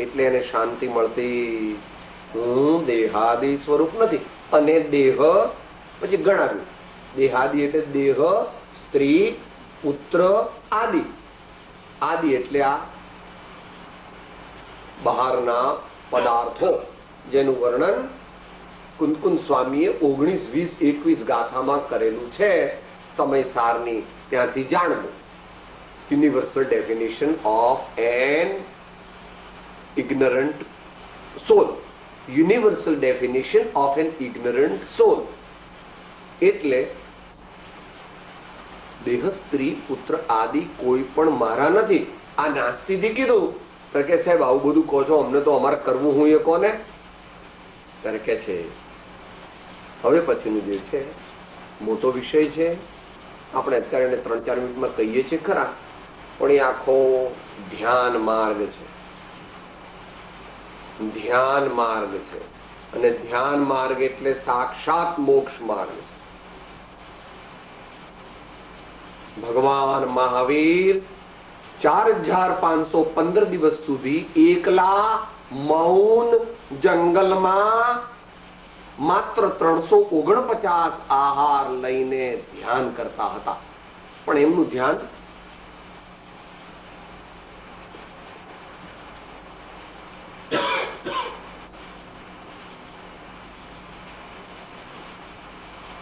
એટલે એને શાંતિ મળતી. હું દેહાદી સ્વરૂપ નથી. અને દેહ પછી ગણાવ્યું. દેહાદી એટલે દેહ, સ્ત્રી, પુત્ર, આદિ. આદિ એટલે આ બહારના પદાર્થો, જેનું વર્ણન કુંદકુંદ સ્વામીએ 19, 20, 21 ગાથામાં કરેલું છે. સમયસારની ત્યાંથી જાણવું. Universal definition of an ignorant soul. Universal definition of an ignorant soul. એટલે દેહ, સ્ત્રી, પુત્ર આદિ કોઈ પણ મારા નથી. આ નાસ્તિથી કીધું તો કે સાહેબ આવું બધું કહો છો, અમને તો અમારે કરવું હું એ કોને? ત્યારે કે છે હવે પછીનું જે છે મોટો વિષય છે, આપણે અત્યારે 3-4 મિનિટમાં કહીએ છીએ ખરા, પણ એ આખો ધ્યાન માર્ગ છે. ધ્યાન માર્ગ છે અને ધ્યાન માર્ગ એટલે સાક્ષાત મોક્ષ માર્ગ છે. ભગવાન મહાવીર 4515 દિવસ સુધી એકલા મૌન જંગલમાં માત્ર 349 આહાર લઈને ધ્યાન કરતા હતા. પણ એમનું ધ્યાન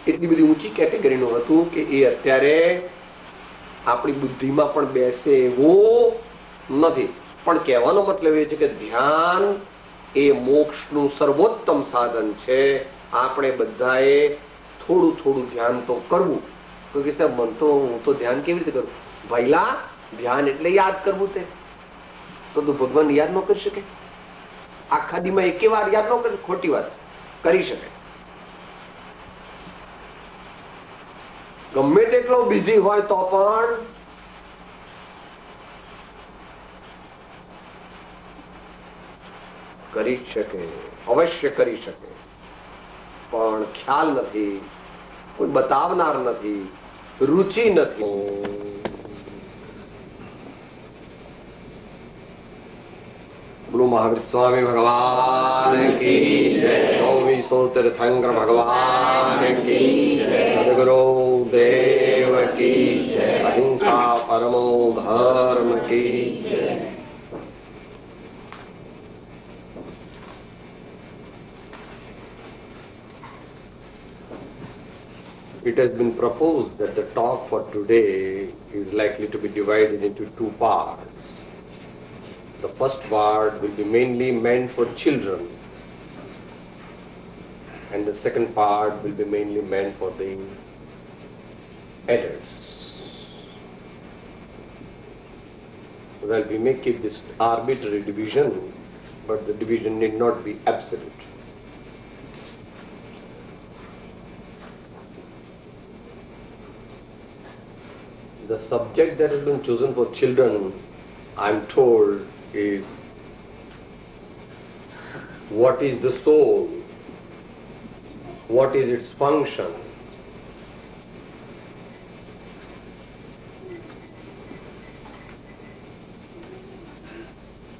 એટલી બધી ઊંચી કેટેગરીનું હતું કે એ અત્યારે આપણી બુદ્ધિમાં પણ બેસે એવું નથી. પણ કહેવાનો મતલબ એ છે કે ધ્યાન એ મોક્ષનું સર્વોત્તમ સાધન છે. આપણે બધાએ થોડું થોડું ધ્યાન તો કરવું. તો કે સાહેબ મન તો હું તો ધ્યાન કેવી રીતે કરું? ભઈલા, ધ્યાન એટલે યાદ કરવું. તે તો તું ભગવાન યાદ ન કરી શકે? આખા દીમાં એકે વાર યાદ ન કરે, ખોટી વાત કરી શકે. ગમે તેટલો બિઝી હોય તો પણ કરી શકે, અવશ્ય કરી શકે. પણ ખ્યાલ નથી, કોઈ બતાવનાર નથી, રુચિ નથી. ગુરુ મહાવીર સ્વામી ભગવાન કી જય. 24 તીર્થંકર ભગવાન કી જય. સદગુરુ દેવ કી જય. અહિંસા પરમો ધર્મ કી જય. It has been proposed that the talk for today is likely to be divided into two parts. The first part will be mainly meant for children, and the second part will be mainly meant for the adults. Well, we may keep this arbitrary division, but the division need not be absolute. The subject that has been chosen for children, I am told, is what is the soul? What is its function?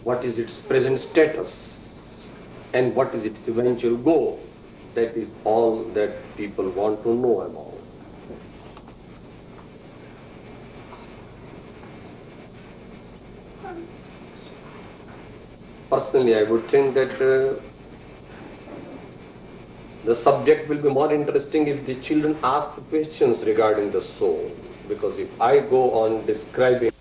What is its present status? And what is its eventual goal? That is all that people want to know about. Personally, I would think that the subject will be more interesting if the children ask questions regarding the soul, because if I go on describing